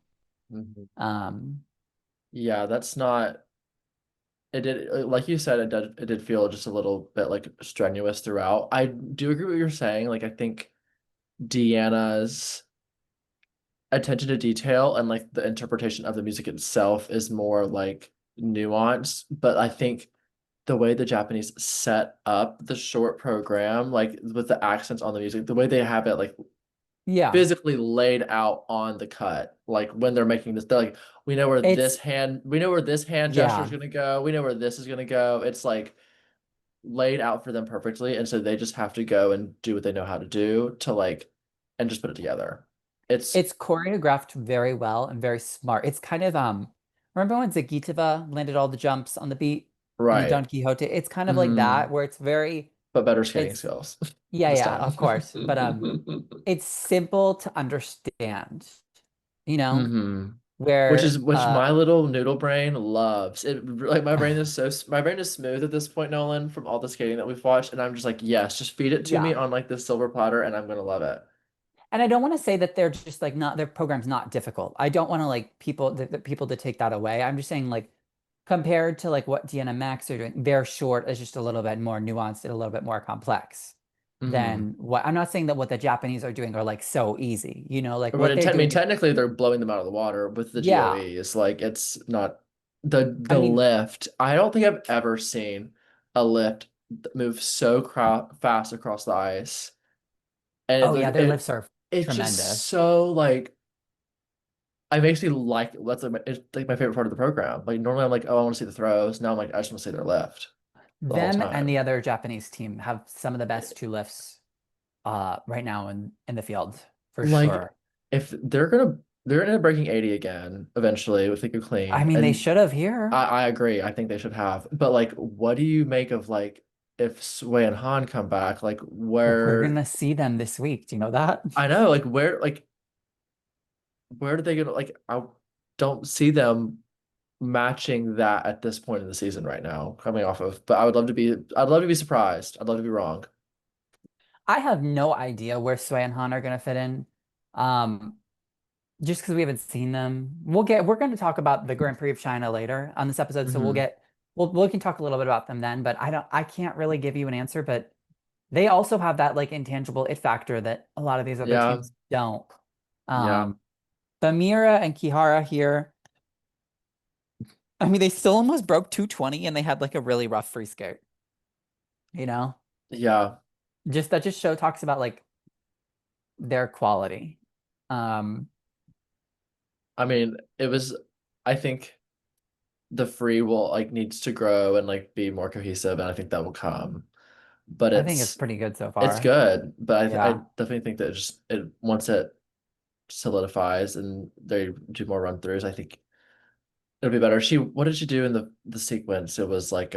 Hmm.
Um,
Yeah, that's not. It did, like you said, it did feel just a little bit like strenuous throughout. I do agree with what you're saying. Like I think Deanna's attention to detail and like the interpretation of the music itself is more like nuanced, but I think the way the Japanese set up the short program, like with the accents on the music, the way they have it like
yeah,
physically laid out on the cut, like when they're making this, they're like,
it's
we know where this hand gesture is
yeah,
gonna go, we know where this is gonna go. It's like laid out for them perfectly, and so they just have to go and do what they know how to do to like, and just put it together. It's
it's choreographed very well and very smart. It's kind of remember when Zagitova landed all the jumps on the beat in
right.
Don Quixote? It's kind of like
Hmm.
that where it's very
But better skating
it's
skills
yeah,
this
yeah,
time.
of course. But it's simple to understand, you know,
Hmm.
where
Which my little noodle brain loves. It like my brain is smooth at this point, Nolan, from all the skating that we've watched, and I'm just like, yes, just feed it to me
yeah.
on like this silver platter, and I'm gonna love it.
And I don't want to say that they're just like not their program's not difficult. I don't want to like people to take that away. I'm just saying like compared to like what Deanna Max are doing, their short is just a little bit more nuanced and a little bit more complex
Hmm.
than what I'm not saying that what the Japanese are doing are like so easy, like
But
what they're
I mean,
doing is
technically, they're blowing them out of the water with the
yeah.
GOEs. Like it's not
I
the
mean,
lift. I don't think I've ever seen a lift move so fast across the ice, and
oh yeah, their lifts
it
are
it's just
tremendous.
so like it makes me like that's like it's like my favorite part of the program. Like normally I'm like, oh, I want to see the throws. Now I'm like, I just want to see their lift the whole
Them and
time.
the other Japanese team have some of the best two lifts right now in the field for
Like
sure.
if they're gonna end up breaking 80 again eventually with like a
I
clean.
mean, they
And
should have here.
I agree. I think they should have. But like what do you make of like if Sway and Han come back? Like
We're
where
gonna see them this week. Do you know that?
I know, like where do they go like I don't see them matching that at this point in the season right now, coming off of. But I'd love to be surprised. I'd love to be wrong.
I have no idea where Sway and Han are gonna fit in. Um, just because we haven't seen them. We're gonna talk about the Grand Prix of China later on this episode, so
Hmm.
we can talk a little bit about them then, but I can't really give you an answer, but they also have that like intangible it factor that a lot of these other
Yeah,
teams don't.
yeah,
Um, Bamira and Kihara here. I mean, they still almost broke 220 and they had like a really rough free skate, you know?
yeah.
Just that just show talks about like their quality. Um,
I mean, it was I think the free will like needs to grow and like be more cohesive, and I think that will come. But
I think it's pretty good so
it's
far.
good, but I
Yeah.
definitely think that it once it solidifies and they do more run throughs, I think it'll be better. What did she do in the sequence? It was like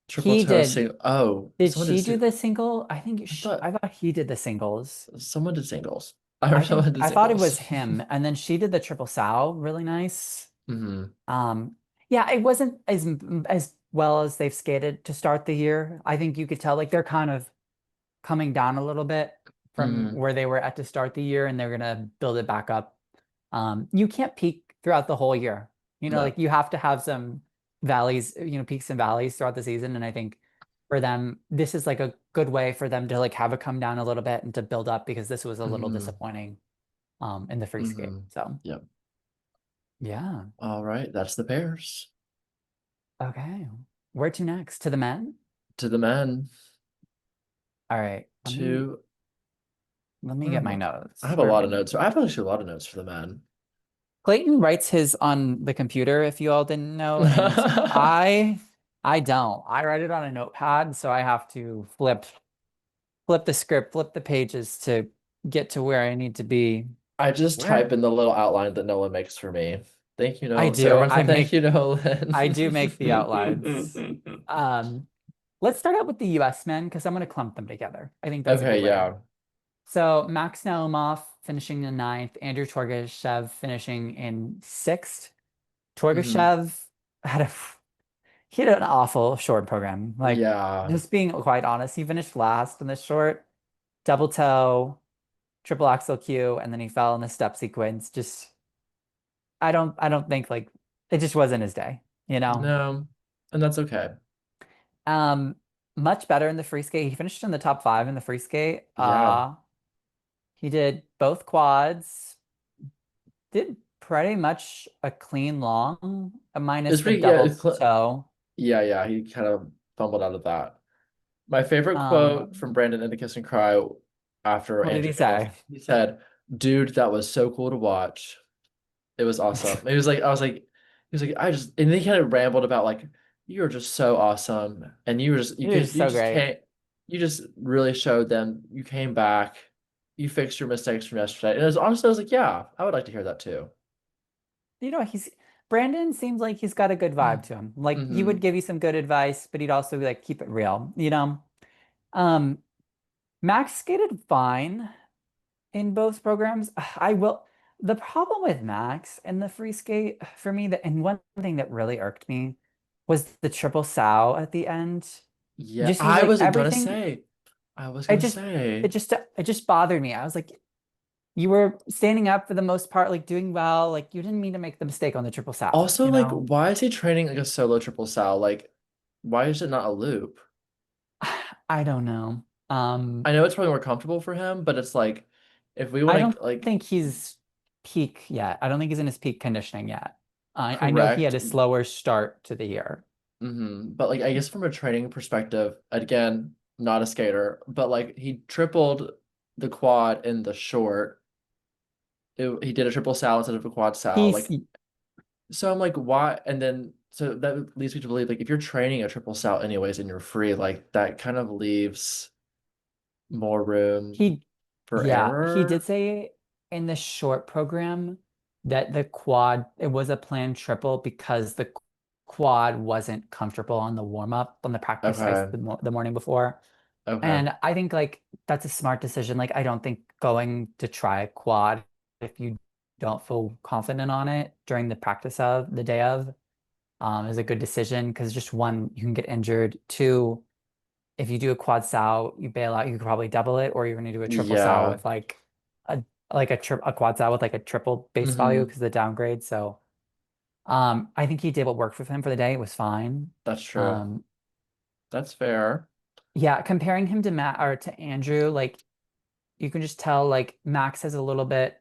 triple
He
toe
did.
single. Oh,
Did she do the single? I think
I thought
I thought he did the singles.
someone did singles. I heard someone did
I thought it was
singles.
him, and then she did the triple sow, really nice.
Hmm.
Um, yeah, it wasn't as well as they've skated to start the year. I think you could tell like they're kind of coming down a little bit from
Hmm.
where they were at to start the year, and they're gonna build it back up. You can't peak throughout the whole year.
No.
Like you have to have some. valleys, peaks and valleys throughout the season. And I think for them, this is like a good way for them to like have it come down a little bit and to build up because this was a little
Hmm.
disappointing in the free skate.
Hmm.
So
Yep.
yeah.
All right, that's the pairs.
Okay. Where to next? To the men?
To the men,
All right.
to
Let me
where
get
am
my
I? I
notes.
have a
Where are
lot
my
of notes.
notes?
I have actually a lot of notes for the men.
Clayton writes his on the computer, if you all didn't know, and I don't. I write it on a notepad, so I have to flip the script, flip the pages to get to where I need to be.
I just type
Where
in the little outline that Nolan makes for me. Thank you,
I
Nolan. So
do,
everyone say thank you, Nolan.
I do make the outlines. Um, let's start out with the US men because I'm going to clump them together. I think that's a
Okay,
good way.
yeah.
So Max Naumov finishing in ninth, Andrew Torgashev finishing in sixth.
Hmm.
Torgashev had a he had an awful short program. Like
Yeah.
just being quite honest, he finished last in the short, double toe, triple axel Q, and then he fell in the step sequence. Just I don't think like it just wasn't his day, you know.
No, and that's okay.
Um, much better in the free skate. He finished in the top five in the free skate.
Yeah.
He did both quads, did pretty much a clean long, minus
It's
the
pretty, yeah,
double toe.
yeah, yeah. He kind of fumbled out of that. My favorite quote from
Um,
Brandon in the Kiss and Cry after
what did
Andrew
he
finished,
say?
he said, "Dude, that was so cool to watch. It was awesome." It was like I was like, he was like, I just, and then he kind of rambled about like, "You're just so awesome," and you were just,
He was
you
so
just
great.
can't, you just really showed them you came back, you fixed your mistakes from yesterday, and it was honestly, I was like, yeah, I would like to hear that too.
He's Brandon seems like he's got a good vibe to him. Like he
Hmm.
would give you some good advice, but he'd also like keep it real. Um, Max skated fine in both programs. I will. The problem with Max and the free skate for me that and one thing that really irked me was the triple sow at the end.
Yeah,
Just was like everything.
I was
It
gonna
just
say.
it just bothered me. I was like, you were standing up for the most part, like doing well. Like you didn't mean to make the mistake on the triple sow,
Also,
you
like,
know?
why is he training like a solo triple sal? Like, why is it not a loop?
I don't know.
I know it's probably more comfortable for him, but it's like, if we
I
want
don't
to like
think he's peak yet. I don't think he's in his peak conditioning yet. I know he had
correct,
a slower start to the year.
but like I guess from a training perspective, again, not a skater, but like he tripled the quad in the short. He did a triple sal instead of a quad sal.
He's
Like, so I'm like, why? And then so that leads me to believe like if you're training a triple sal anyways and you're free, like that kind of leaves more room
he
for
yeah, he did
error.
say in the short program that the quad it was a planned triple because the quad wasn't comfortable on the warm up on the practice ice
Okay.
the morning before.
Okay.
And I think like that's a smart decision. Like I don't think going to try a quad if you don't feel confident on it during the practice of the day of is a good decision because just one, you can get injured. Two, if you do a quad sow, you bail out, you could probably double it, or you're gonna do a triple sow
Yeah.
with a a quad sow with like a triple base value
Hmm.
because of the downgrade. So I think he did what worked for him for the day. It was fine.
That's true.
Um
That's fair.
yeah, comparing him to Matt or to Andrew, like you can just tell like Max is a little bit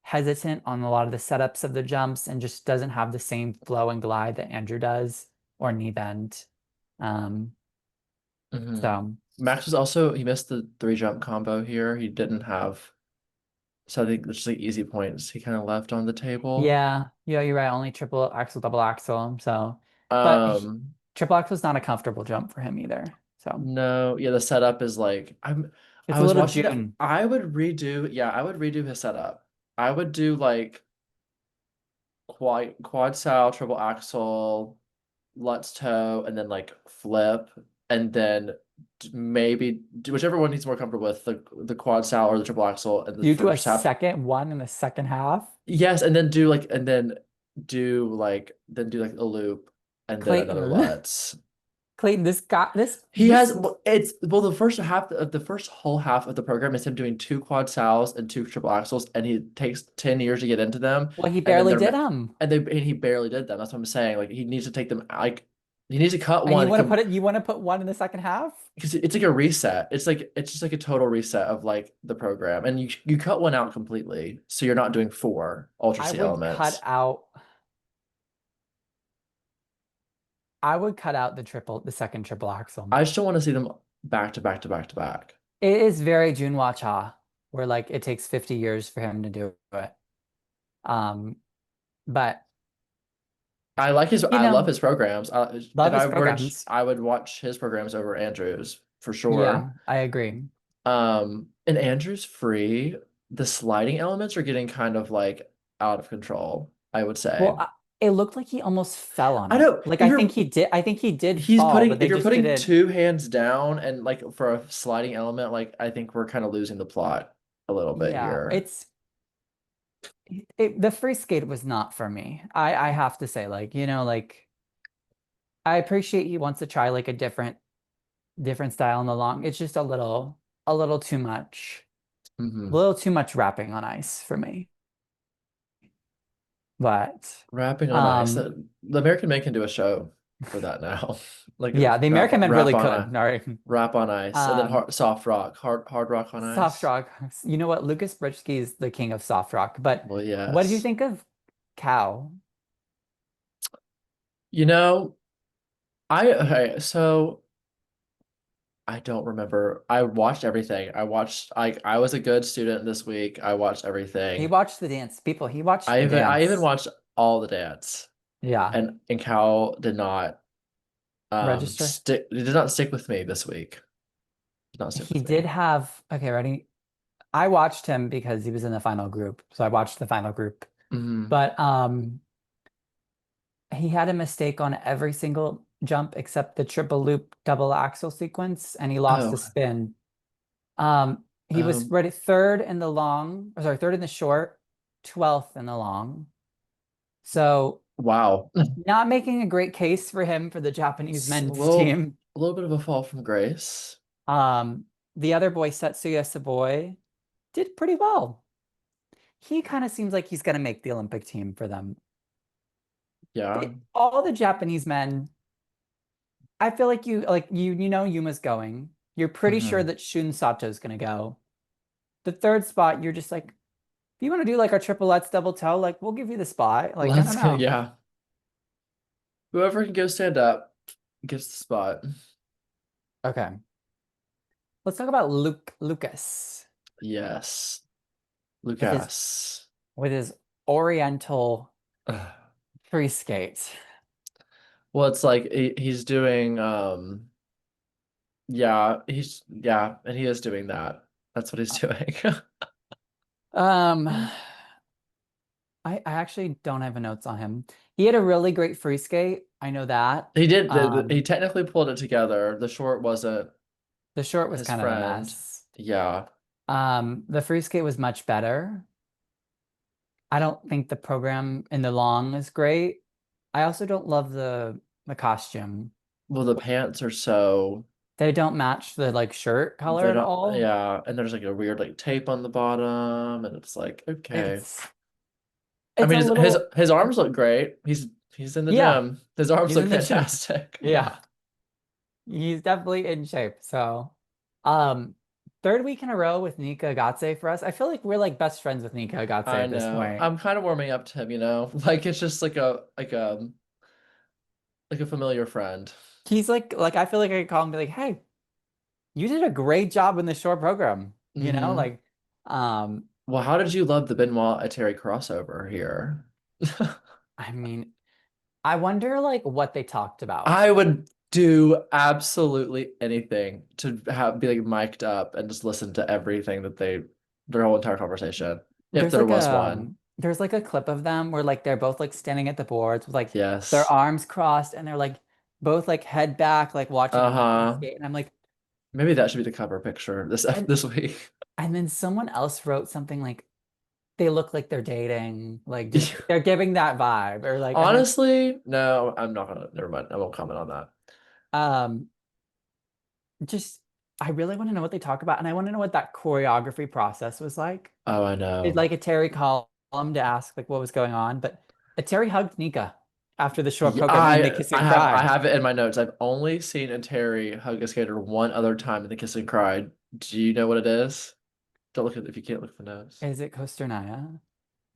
hesitant on a lot of the setups of the jumps and just doesn't have the same flow and glide that Andrew does or knee bend. Um,
Hmm.
so
Max was also, he missed the three jump combo here. He didn't have, so I think just like easy points he kind of left on the table.
yeah, you're right. Only triple axle, double axle. So, but
Um,
triple axle is not a comfortable jump for him either. So
no, yeah, the setup is like, I
it's a
was
little
watching that.
June.
I would redo, yeah, I would redo his setup. I would do like quad sow, triple axle, Lutz toe, and then like flip, and then maybe do whichever one he's more comfortable with, the quad sal or the triple axle in the
You do a
first half.
second one in the second half.
Yes, and then do like a loop and then another
Clayton,
Lutz.
Clayton, this guy, this
He has
this
it's well the first whole half of the program is him doing two quad sows and two triple axels, and he takes 10 years to get into them,
well, he
and then
barely did them.
and he barely did them. That's what I'm saying. Like he needs to take them like he needs to cut
And
one
you want to put one in the second half?
because it's like a reset. It's just like a total reset of like the program, and you cut one out completely, so you're not doing four Ultra
I
C
would cut
elements.
out I would cut out the second triple axel.
I just don't want to see them back to back to back to back.
It is very Junhwa Cha, where like it takes 50 years for him to do it. Um, but you
I love
know,
his programs.
love
If
his
I were to,
programs.
I would watch his programs over Andrews for sure.
Yeah, I agree.
And Andrews free, the sliding elements are getting kind of like out of control, I would
Well,
say.
it looked like he almost fell on
I
it.
know
Like
if you're
I think he did
he's
fall,
putting
but
if
they
you're
just
putting
didn't.
two hands down and like for a sliding element, like I think we're kind of losing the plot a little bit
Yeah,
here.
the free skate was not for me. I have to say, like, like I appreciate he wants to try like a different style in the long. It's just a little too much, a
Hmm.
little too much rapping on ice for me. But
Rapping on ice.
um,
The American Man can do a show for that now. Like
yeah, the American men
rap
really
on
could. All right.
rap on ice, and then soft rock, hard rock on
Soft
ice.
rock. You know what? Lucas Brzezski is the king of soft rock. But
Well,
what did you
yes.
think of Cow?
You know, okay, so I don't remember. I watched everything. I was a good student this week. I watched
He
everything.
watched the dance. People, he watched the
I even
dance.
watched all the dance.
Yeah.
And Cal did not
Register.
did not stick with me this week. Did not stick
He
with
did
me.
have, okay, ready? I watched him because he was in the final group. So I watched the final group.
Hmm.
But he had a mistake on every single jump except the triple loop double axel sequence, and he lost a
Oh,
spin. He was
um,
ready third in the long, or sorry, third in the short, 12th in the long. So
wow.
not making a great case for him for the Japanese
It's
men's team.
a little bit of a fall from grace.
Um, the other boy, Setsuya Saboi, did pretty well. He kind of seems like he's gonna make the Olympic team for them.
Yeah.
All the Japanese men, I feel like you know Yuma's going. You're pretty sure
Hmm.
that Shun Sato's gonna go. The third spot, you're just like, if you want to do like a triplets double toe, like we'll give you the spot. Like, I don't
Let's get
know.
yeah. Whoever can go stand up gets the spot.
Okay. Let's talk about Lucas
Yes.
with his
Lucas.
with his Oriental
Ugh.
free skate.
Well, it's like he's doing yeah, and he is doing that. That's what he's doing.
Um, I actually don't have notes on him. He had a really great free skate. I know that.
He did he technically pulled it together. The short wasn't
The short was
his
kind of a
friend.
mess.
Yeah.
The free skate was much better. I don't think the program in the long is great. I also don't love the costume.
Well, the pants are so
They don't match the like shirt color
they
at
don't
all.
yeah, and there's like a weird like tape on the bottom, and it's like, okay.
It's
I
it's
mean
a little
his arms look great. He's in the
yeah,
gym. His arms
he's
look
in the gym.
fantastic. Yeah.
Yeah, he's definitely in shape. So, um, third week in a row with Nika Egadze for us. I feel like we're like best friends with Nika Egadze
I
at this
know.
point.
I'm kind of warming up to him, you know? Like it's just like a familiar friend.
He's like I feel like I could call him and be like, hey, you did a great job in the short program.
Hmm.
Like, um,
Well, how did you love the Benoit Ateri crossover here?
I mean, I wonder like what they talked about.
I would do absolutely anything to have be like mic'd up and just listen to everything that their whole entire conversation, if there was one.
There's like a clip of them where like they're both like standing at the boards with like their
Yes.
arms crossed and they're like both like head back like watching Nika
Uh-huh.
skate and I'm like
Maybe that should be the cover picture
and
this week.
and then someone else wrote something like they look like they're dating like just they're giving that vibe or like I'm like
Honestly, no, I'm not gonna. Never mind. I won't comment on that.
Um, just I really want to know what they talk about, and I want to know what that choreography process was like.
Oh, I
Did
know.
like a Terry call him to ask like what was going on? But a Terry hugged Nika after the short
Yeah,
program and they kiss and
I
cry.
have it in my notes. I've only seen a Terry hug a skater one other time in the Kiss and Cry. Do you know what it is? Don't look at if you can't look at the notes.
Is it Kosternaya?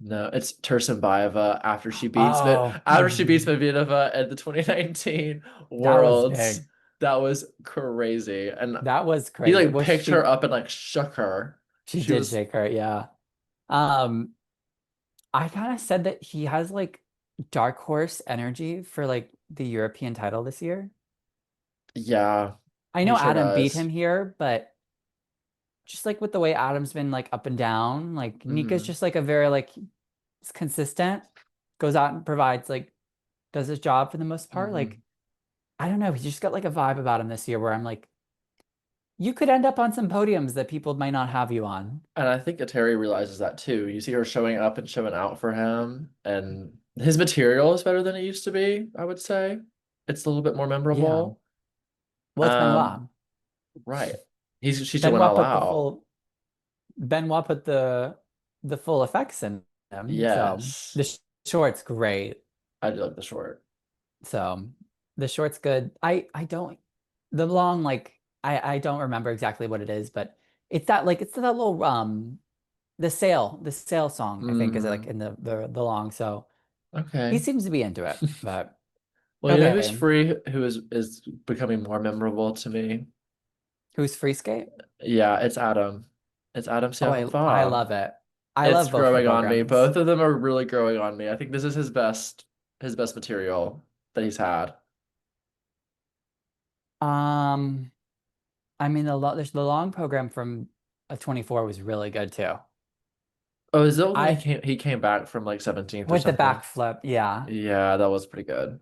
No, it's Tursunbayeva
Oh,
after she beats Medvedeva at the 2019
that was
Worlds.
big.
That was crazy. And
That was
he
crazy.
like
Was
picked her
she
up and like shook her.
she
She
did
was
shake her, yeah. Um, I kind of said that he has like dark horse energy for like the European title this year.
yeah,
I
he
know
sure
Adam beat him
does.
here, but just like with the way Adam's been like up and down, like Nika's
Hmm.
just like a very like consistent, goes out and provides like does his job for the most part. Like
Hmm.
I don't know, he just got like a vibe about him this year where I'm like, you could end up on some podiums that people might not have you on.
And I think Terry realizes that too. You see her showing up and showing out for him, and his material is better than it used to be, I would say. It's a little bit more
Yeah.
memorable.
Well, it's
Um,
Benoit.
right. She should went
Benoit
all
put the
out.
full Benoit put the full effects in him. So
Yes.
the short's great.
I do like the short.
So the short's good. I don't the long like I don't remember exactly what it is, but it's that like it's that little the sail song I think is like
Hmm.
in the long. So he
Okay.
seems to be into it. But
Well, you know who's
okay,
free, who is becoming more memorable to me?
who's free skate?
Yeah, it's Adam. It's Adam
Oh, I
Fa.
love it. I
It's
love both the
growing on me.
programs.
Both of them are really growing on me. I think this is his best material that he's had.
Um, I mean there's the long program from a 24 was really good too.
Oh, is it when
I
he came back from like 17th or
with the
something?
backflip, yeah.
Yeah, that was pretty good.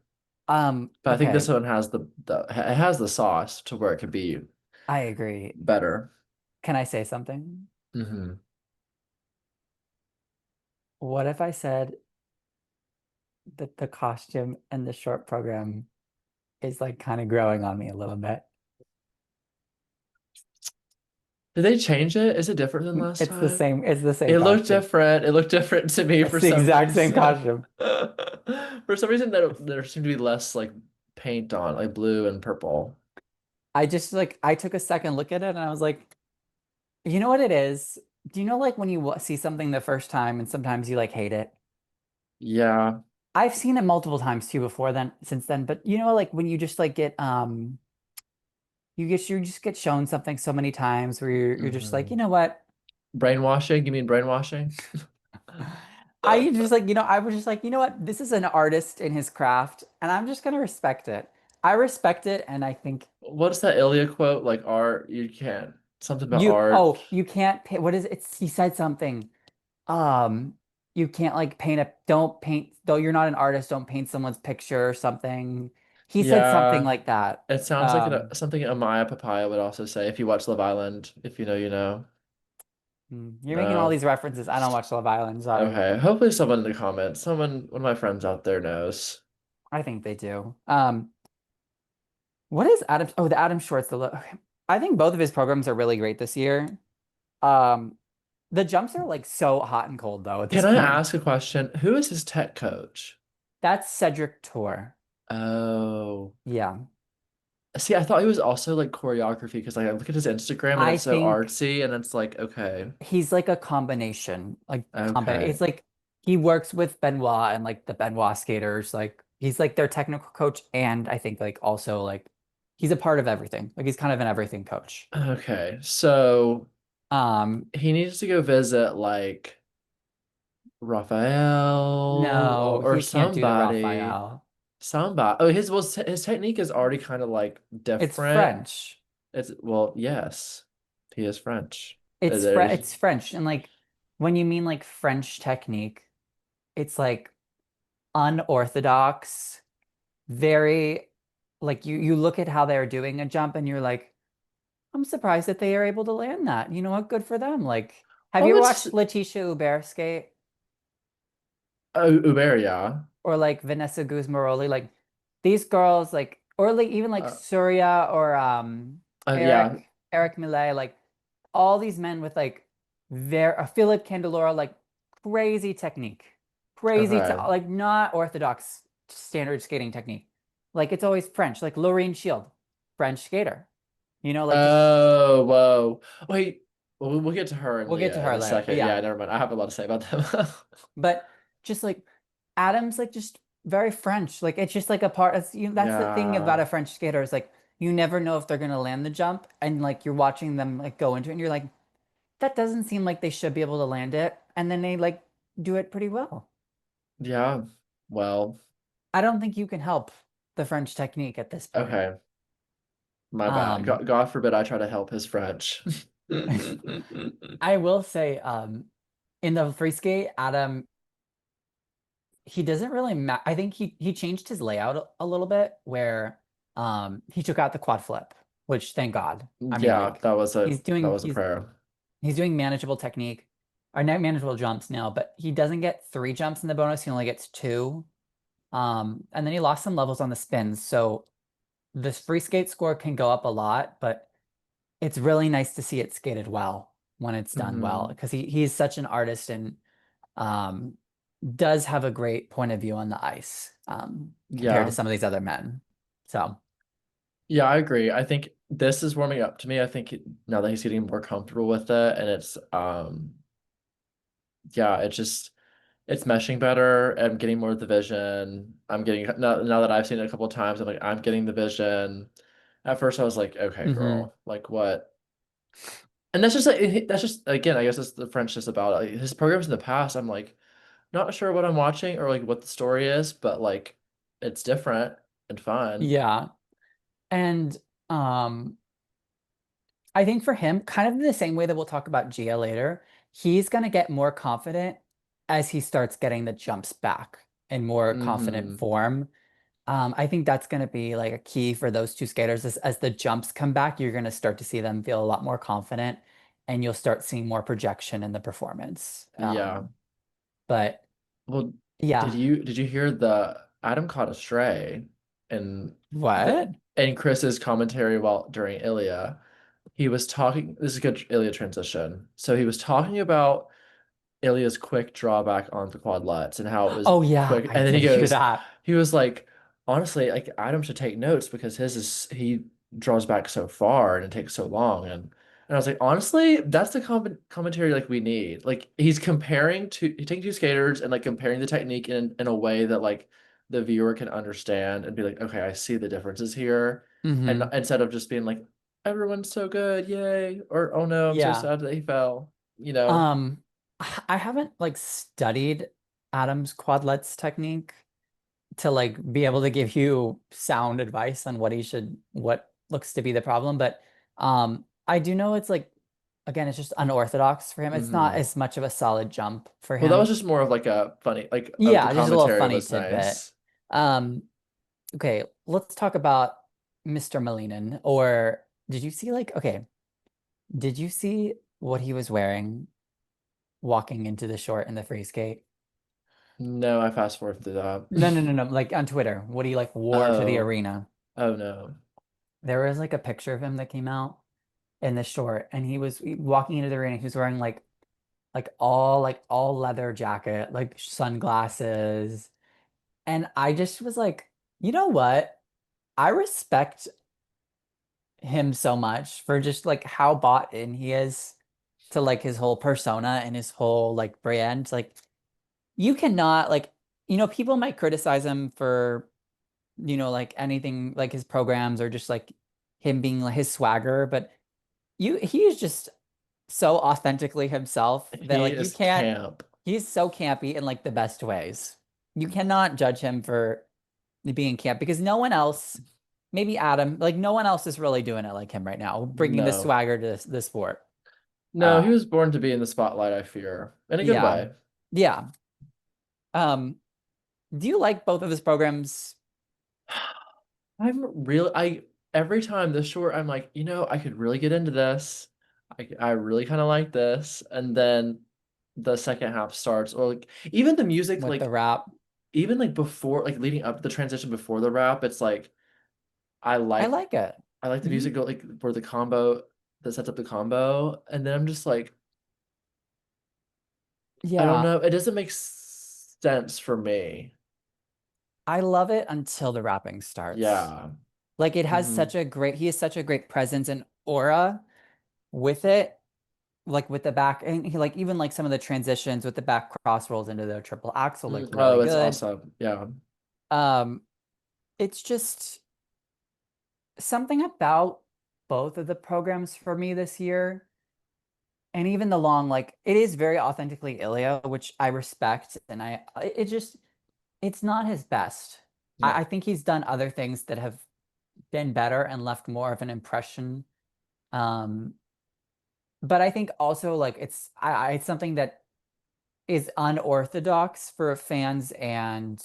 But I think this
Okay,
one has the it has the sauce to where it could be
I agree.
better.
Can I say something?
Hmm.
What if I said that the costume and the short program is like kind of growing on me a little bit?
Did they change it? Is it different than last time?
It's the same
It looked
costume.
different. It looked different to me
It's
for
the
some
exact same
reason.
costume.
For some reason there seemed to be less like paint on, like blue and purple.
I just like I took a second look at it and I was like, you know what it is? Do you know like when you see something the first time and sometimes you like hate it?
Yeah.
I've seen it multiple times too before then since then, but you know like when you just like get you just get shown something so many times where you're just like, you
Hmm.
know what?
Brainwashing? You mean brainwashing?
I just like, I was just like, you know what? This is an artist in his craft, and I'm just gonna respect it. I respect it, and I think
What's that Ilia quote? Like art, you can't. Something about art.
you can't pay, what is it? It's he said something. Um, you can't like don't paint, though you're not an artist, don't paint someone's picture or something. He said something
Yeah.
like that.
It sounds like
Um,
something Amaya Papaya would also say if you watch Love Island. If you know, you know.
you're making all
No.
these references. I don't watch Love Island, sorry.
Okay. Hopefully someone in the comments, one of my friends out there knows.
I think they do. What is Adam? Oh, the Adam Schwartz. Okay. I think both of his programs are really great this year. Um, the jumps are like so hot and cold though at
Can
this
I
point.
ask a question? Who is his tech coach?
That's Cedric Tour.
Oh.
Yeah.
See, I thought he was also like choreography because like I look at his Instagram and
I
it's so
think
artsy and it's like, okay.
he's like a combination,
Okay.
It's like he works with Benoit and like the Benoit skaters. Like he's like their technical coach, and I think like also like he's a part of everything. Like he's kind of an everything coach.
Okay. So
Um,
he needs to go visit like Raphael
no,
or
he can't do the
somebody.
Raphael.
Somebody. Oh, his technique is already kind of like
It's
different.
French.
It's well, yes, he is French. There's
It's French, and like when you mean like French technique, it's like unorthodox, very like you look at how they're doing a jump and you're like, I'm surprised that they are able to land that. You know what? Good for them. Like, have you
oh,
ever
it's
watched Letitia Hubert skate
Uber, yeah.
or like Vanessa Guzmaroli? Like these girls, like or like even like
Uh,
Surya or
yeah.
Eric Millet, like all these men with like their Philip Candelora, like crazy technique, crazy
Okay.
like not orthodox standard skating technique. Like it's always French, like Laurene Shield, French skater. You know, like just
Oh, whoa. Wait, we'll get to her and
we'll get to
Leah in
her
a
later.
second.
Yeah.
Yeah, never mind. I have a lot to say about them.
But just like Adam's like just very French. Like it's just like a part of you know, that's the thing about
Yeah.
a French skater is like you never know if they're gonna land the jump and like you're watching them like go into it and you're like, that doesn't seem like they should be able to land it. And then they like do it pretty well.
Yeah. Well,
I don't think you can help the French technique at this point.
okay. My bad.
Um,
God forbid I try to help his French.
I will say, in the free skate, Adam, he doesn't really I think he changed his layout a little bit where he took out the quad flip, which thank God. I mean,
Yeah,
like
that was a prayer.
he's doing manageable technique or not manageable jumps now, but he doesn't get three jumps in the bonus, he only gets two. And then he lost some levels on the spins. So this free skate score can go up a lot, but it's really nice to see it skated well when it's done well
Hmm.
because he's such an artist and um, does have a great point of view on the ice compared to
Yeah.
some of these other men. So,
Yeah, I agree. I think this is warming up to me. I think now that he's getting more comfortable with it and it's yeah, it's meshing better. I'm getting more of the vision. I'm getting now that I've seen it a couple of times, I'm like I'm getting the vision. At first I was like, okay,
mhm.
girl, like what? And that's just like that's just again, I guess that's the French just about like, his programs in the past. I'm like not sure what I'm watching or like what the story is, but like it's different and fun.
Yeah. And um, I think for him, kind of in the same way that we'll talk about Gia later, he's going to get more confident as he starts getting the jumps back in more confident
Hmm.
form. I think that's going to be like a key for those two skaters as the jumps come back, you're going to start to see them feel a lot more confident and you'll start seeing more projection in the performance.
Yeah.
But
Well,
yeah,
did you hear the Adam caught a stray and the
what?
in Chris's commentary while during Ilia, he was talking this is a good Ilia transition. So he was talking about Ilia's quick drawback on the quadlets and how it was
Oh yeah,
quick.
I
And then
did hear that.
he was like, honestly, like Adam should take notes because he draws back so far and it takes so long. And I was like, honestly, that's the commentary like we need. Like he's taking two skaters and like comparing the technique in a way that like the viewer can understand and be like, okay, I see the differences here. And
Hmm.
instead of just being like, everyone's so good, yay, or oh no, I'm so
Yeah.
sad that he fell, you know.
Um, I haven't like studied Adam's quadlets technique to like be able to give you sound advice on what looks to be the problem, but I do know it's like again, it's just unorthodox for him. It's not
Hmm.
as much of a solid jump for
Well, that was
him.
just more of like a funny, like the
Yeah, just a little
commentary
funny
was
tidbit.
nice.
Um, okay, let's talk about Mr. Malinin. Or did you see like okay, did you see what he was wearing walking into the short in the free skate?
No, I fast forward through that.
No, no, no, no. Like on Twitter, what he like wore to the
Oh,
arena.
oh no.
There was like a picture of him that came out in the short, and he was walking into the arena. He was wearing like all leather jacket, like sunglasses, and I just was like, you know what? I respect him so much for just like how bought in he is to like his whole persona and his whole like brand. Like you cannot like people might criticize him for like anything like his programs or just like him being like his swagger, but he is just so authentically himself that
He
like you
is
can't
camp.
he's so campy in like the best ways. You cannot judge him for being camp because no one else, maybe Adam, like no one else is really doing it like him right now, bringing the
No.
swagger to the sport.
No, he
Uh,
was born to be in the spotlight, I fear. In a good
yeah.
way.
Yeah. Um, do you like both of his programs?
I every time this short, I'm like, I could really get into this. I really kind of like this. And then the second half starts, or like even the music,
With the
like
rap?
even like before, like leading up to the transition before the rap, it's like I
I
like
like it.
I like the
Mhm.
music like for the combo that sets up the combo, and then I'm just like, I don't
Yeah,
know, it doesn't make sense for me.
I love it until the rapping starts.
Yeah.
Like it has
Hmm.
such a great, he has such a great presence and aura with it, like with the back, and he like even like some of the transitions with the back cross rolls into the triple axel look really
Oh, it's
good.
awesome. Yeah.
Um, it's just something about both of the programs for me this year. And even the long, like it is very authentically Ilia, which I respect, and it just it's not his best.
Yeah.
I think he's done other things that have been better and left more of an impression. Um, but I think also like it's something that is unorthodox for fans, and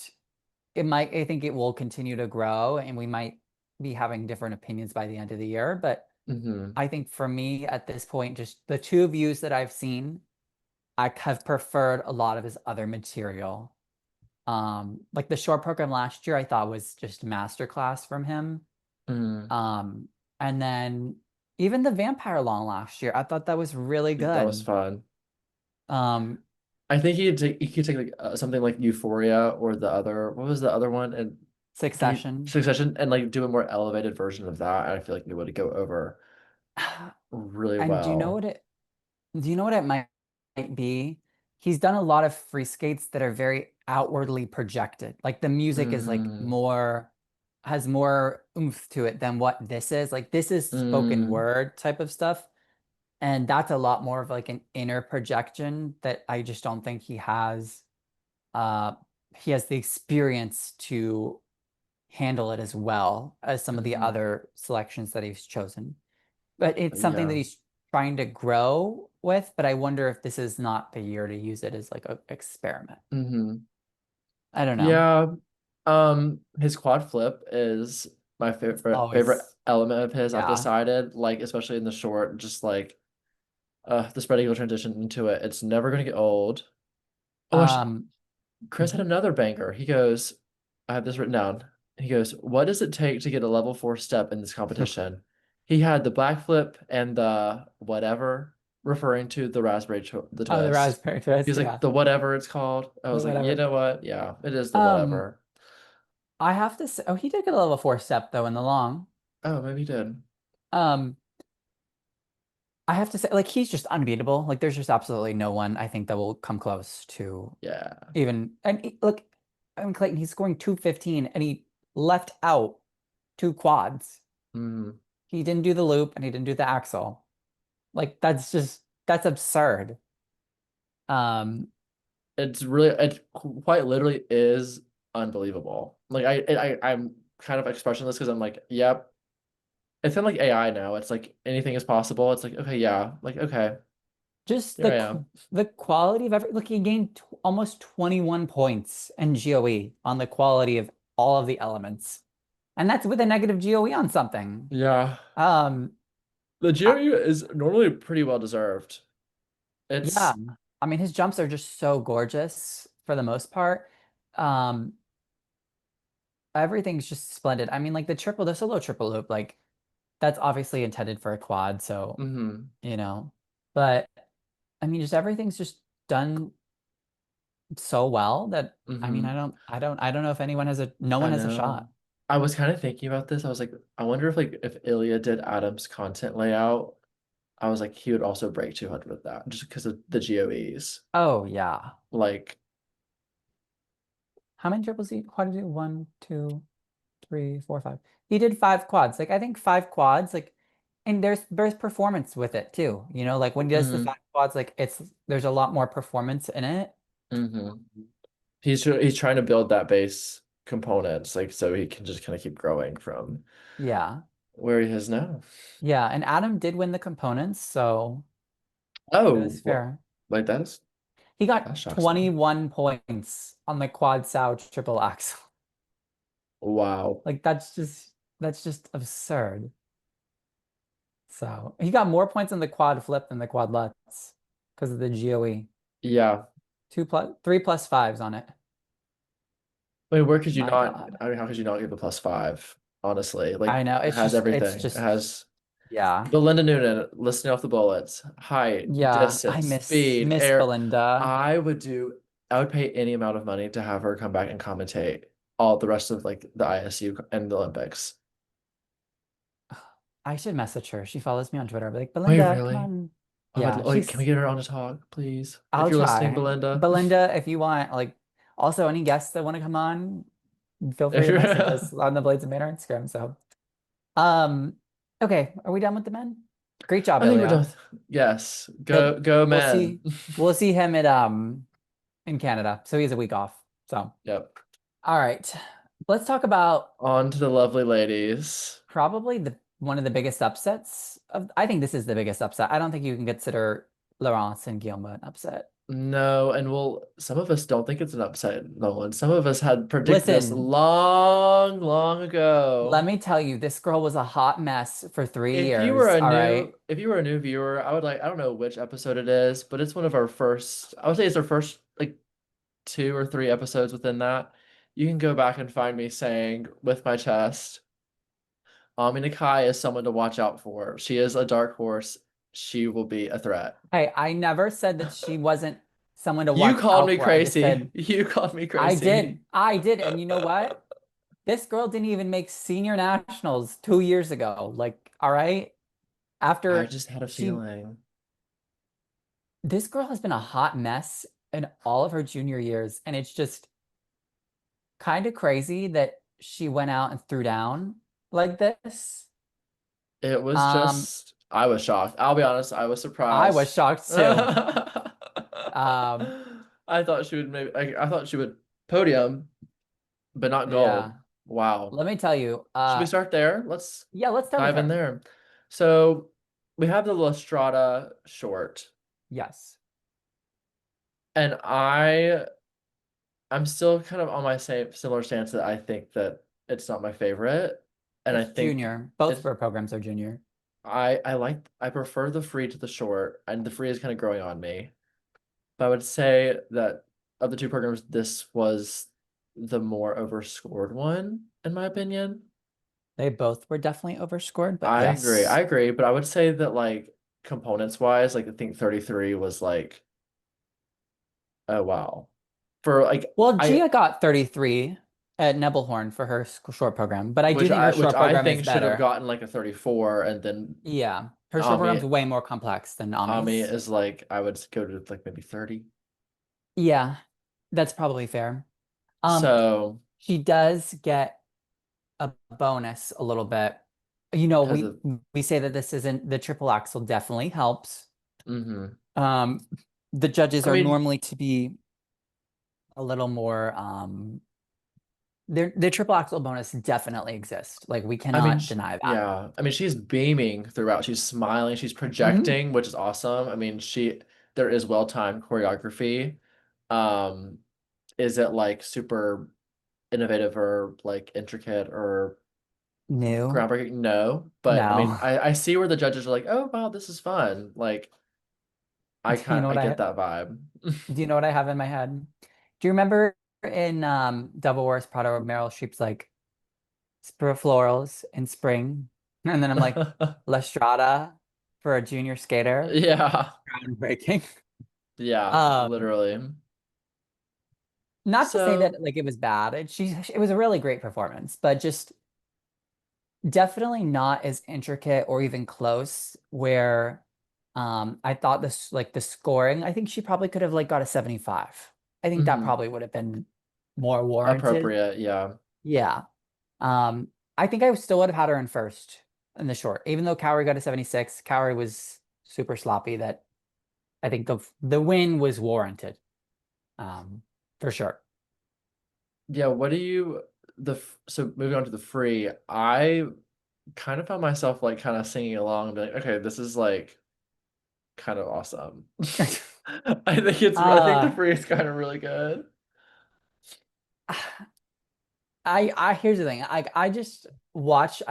I think it will continue to grow, and we might be having different opinions by the end of the year. But
Hmm.
I think for me at this point, just the two views that I've seen, I have preferred a lot of his other material. Like the short program last year, I thought was just masterclass from him.
Hmm.
Um, and then even the vampire long last year, I thought that was really
That was
good.
fun.
Um,
I think he could take like something like Euphoria or the other, what was the other one, and be
Succession.
Succession, and like do a more elevated version of that. I feel like it would go over really
And
well.
do you know what it might be? He's done a lot of free skates that are very outwardly projected. Like the music is like
Hmm.
more has more oomph to it than what this is. Like this is spoken
Mm.
word type of stuff. And that's a lot more of like an inner projection that I just don't think he has. Uh, he has the experience to handle it as well as some of the
Hmm.
other selections that he's chosen. But it's something that
Yeah.
he's trying to grow with. But I wonder if this is not the year to use it as like an experiment.
Hmm.
I don't know.
Yeah. His quad flip is my favorite
Always,
element of his. I've
yeah.
decided, like, especially in the short, just like the spread eagle transition into it. It's never gonna get old. Oh my gosh,
Um,
Chris had
mhm.
another banger. He goes, I have this written down. He goes, what does it take to get a level 4 step in this competition? He had the backflip and the whatever, referring to the the
Oh, the
twist.
raspberry
He
twist,
was like,
yeah.
the whatever it's called. I was like, you
Whatever.
know what? Yeah, it is the
Um,
whatever.
I have to say, oh, he did get a level four step though in the long.
Oh, maybe he did.
Um, I have to say, like, he's just unbeatable. Like, there's just absolutely no one I think that will come close to
Yeah.
even. Look, I mean, Clayton, he's scoring 215 and he left out two quads.
Mm.
He didn't do the loop and he didn't do the axle. Like, that's absurd. Um,
It quite literally is unbelievable. Like I'm kind of expressionless because I'm like, yep. It's kind of like AI now. It's like anything is possible. It's like, okay, yeah, like okay,
just
here I am.
the quality of every, look, he gained t almost 21 points in GOE on the quality of all of the elements. And that's with a negative GOE on something.
Yeah.
Um,
The
I,
GOU is normally pretty well deserved.
yeah,
It's
I mean, his jumps are just so gorgeous for the most part. Um, everything's just splendid. I mean, like the solo triple loop, like that's obviously intended for a quad, so
mm-hmm,
you know. But I mean, just everything's just done so well that I mean,
mm-hmm.
I don't know if no
I
one has a
know.
shot.
I was kind of thinking about this. I was like, I wonder if if Ilya did Adam's content layout, I was like he would also break 200 with that just because of the GOEs.
Oh yeah.
Like,
How many triples he quad did he do? One, two, three, four, five. He did five quads. Like I think five quads, like and there's performance with it too. You know, like when he does the
mm-hmm,
five quads, like there's a lot more performance in it.
mm-hmm. He's trying to build that base components, like so he can just kind of keep growing from
Yeah.
where he is now.
Yeah. And Adam did win the components, so it was
Oh, well,
fair.
like
He
that
got
shocks me.
21 points on the quad sow triple axel.
Wow.
Like that's just absurd. So he got more points on the quad flip than the quad lutz because of the GOE.
Yeah.
Two plus three plus fives on it.
Wait, where could you
My
not?
God.
I mean, how could you not give a +5? honestly. Like
I know.
it has
It's
everything. It
just,
has
yeah.
Belinda Noonan listening off the bullets, height,
Yeah. I
distance, speed,
miss
air.
Belinda.
I would pay any amount of money to have her come back and commentate all the rest of like the ISU and the Olympics.
I should message her. She follows me on Twitter. I'll be like,
Wait,
Belinda, come
really?
on.
I would
Yeah,
like, can we
she's,
get her on to talk, please? If
I'll
you're listening,
try.
Belinda.
Belinda, if you want, like, also any guests that want to come on, feel free
If
to
you're
message us on the Blades of Maid on Instagram. So, um, okay, are we done with the men? Great job,
I think we're done
Ilia.
with, yes.
He'll,
Go
we'll
men.
see, we'll see him at, in Canada. So he has a week off. So,
Yep.
all right, let's talk about
On to the lovely ladies.
probably the one of the biggest upsets of, I think this is the biggest upset. I don't think you can consider Laurence and Guillaume an upset.
No, and well, some of us don't think it's an upset, Nolan. Some of us had predicted this
Listen,
long, long
let
ago.
me tell you, this girl was a hot mess for 3 years. All right.
If you were a new viewer, I would like, I don't know which episode it is, but it's one of our first, I would say it's our first like 2 or 3 episodes within that. You can go back and find me saying with my chest, Nakai is someone to watch out for. She is a dark horse. She will be a threat.
Hey, I never said that she wasn't someone to
You
watch
called
out
me
for. I just
crazy.
said
You called me
I
crazy.
did. I did. And you know what? This girl didn't even make senior nationals 2 years ago. Like, all right.
I
After
just had a
she,
feeling.
this girl has been a hot mess in all of her junior years. And it's just kind of crazy that she went out and threw down like this.
It was
Um,
just, I was shocked. I'll be honest, I was
I was
surprised.
shocked too. Um,
I thought she would maybe, I thought she would podium, but not gold.
yeah.
Wow.
Let me tell you,
Should we start there? Let's
yeah, let's start with
dive in
her.
there. So we have the Lestrada short,
Yes.
and I'm still kind of on my same similar stance that I think that it's not my favorite. And I
It's
think
junior. Both of
it's
our programs are junior.
I prefer the free to the short, and the free is kind of growing on me. But I would say that of the two programs, this was the more overscored one, in my opinion.
They both were definitely overscored, but yes.
I agree, but I would say that like components wise, like I think 33 was like, oh wow. For like
Well,
I
Gia got 33 at Nebelhorn for her short program, but I do think her
which
short
I
program is
think should have
better.
gotten like a 34, and then
Yeah. Her short program's
Ami
way more complex than
Ami
Ami's.
is like I would go to like maybe 30.
Yeah, that's probably fair. Um,
So
she does get a bonus a little bit. You know,
because of
we say that this isn't the triple axel definitely helps.
hmm
Um, the judges
I
are
mean
normally to be a little more their triple axel bonus definitely exists. Like we cannot deny that.
yeah. I mean, she's beaming throughout. She's smiling. She's
Mhm.
projecting, which is awesome. I mean, there is well-timed choreography. Um, is it like super innovative or like intricate or
New.
groundbreaking? No, but I mean,
No.
I see where the judges are like, oh wow, this is fun. Like,
Do you know
I
what
get that vibe.
do you know what I have in my head? Do you remember in Double Wars Prado where Meryl Streep's like florals in spring? And then I'm like, La Strada for a junior skater.
Yeah,
Groundbreaking.
yeah,
Um,
literally.
not to say
So,
that like it was bad. It was a really great performance, but just definitely not as intricate or even close where I thought this like the scoring, I think she probably could have like got a 75. I think that
mhm,
probably would have been more warranted.
appropriate. Yeah.
Yeah. Um, I think I still would have had her in first in the short, even though Kaori got a 76. Kaori was super sloppy that I think the win was warranted. Um, for sure.
Yeah, what do you so moving on to the free, I kind of found myself like kind of singing along and being like, okay, this is like kind of awesome. I think the
Uh
free is kind of really good.
I here's the thing. I watch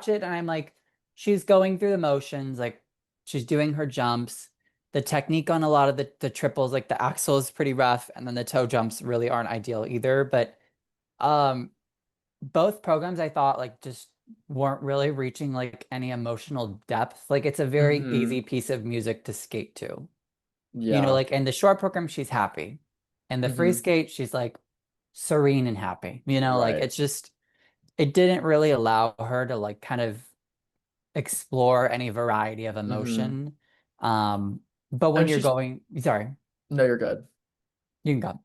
it and I'm like, she's going through the motions, like she's doing her jumps. The technique on a lot of the triples, like the axle is pretty rough, and then the toe jumps really aren't ideal either. But um both programs I thought like just weren't really reaching like any emotional depth. Like it's a very easy
Mm-hmm.
piece of music to skate to. You know,
Yeah.
like in the short program, she's happy. In the free
Mm-hmm.
skate, she's like serene and happy. You know, like
Right.
it's just it didn't really allow her to like kind of explore any variety of
Mm-hmm.
emotion. Um, but
I
when
mean,
you're
she's
going, sorry,
no, you're good.
you can go.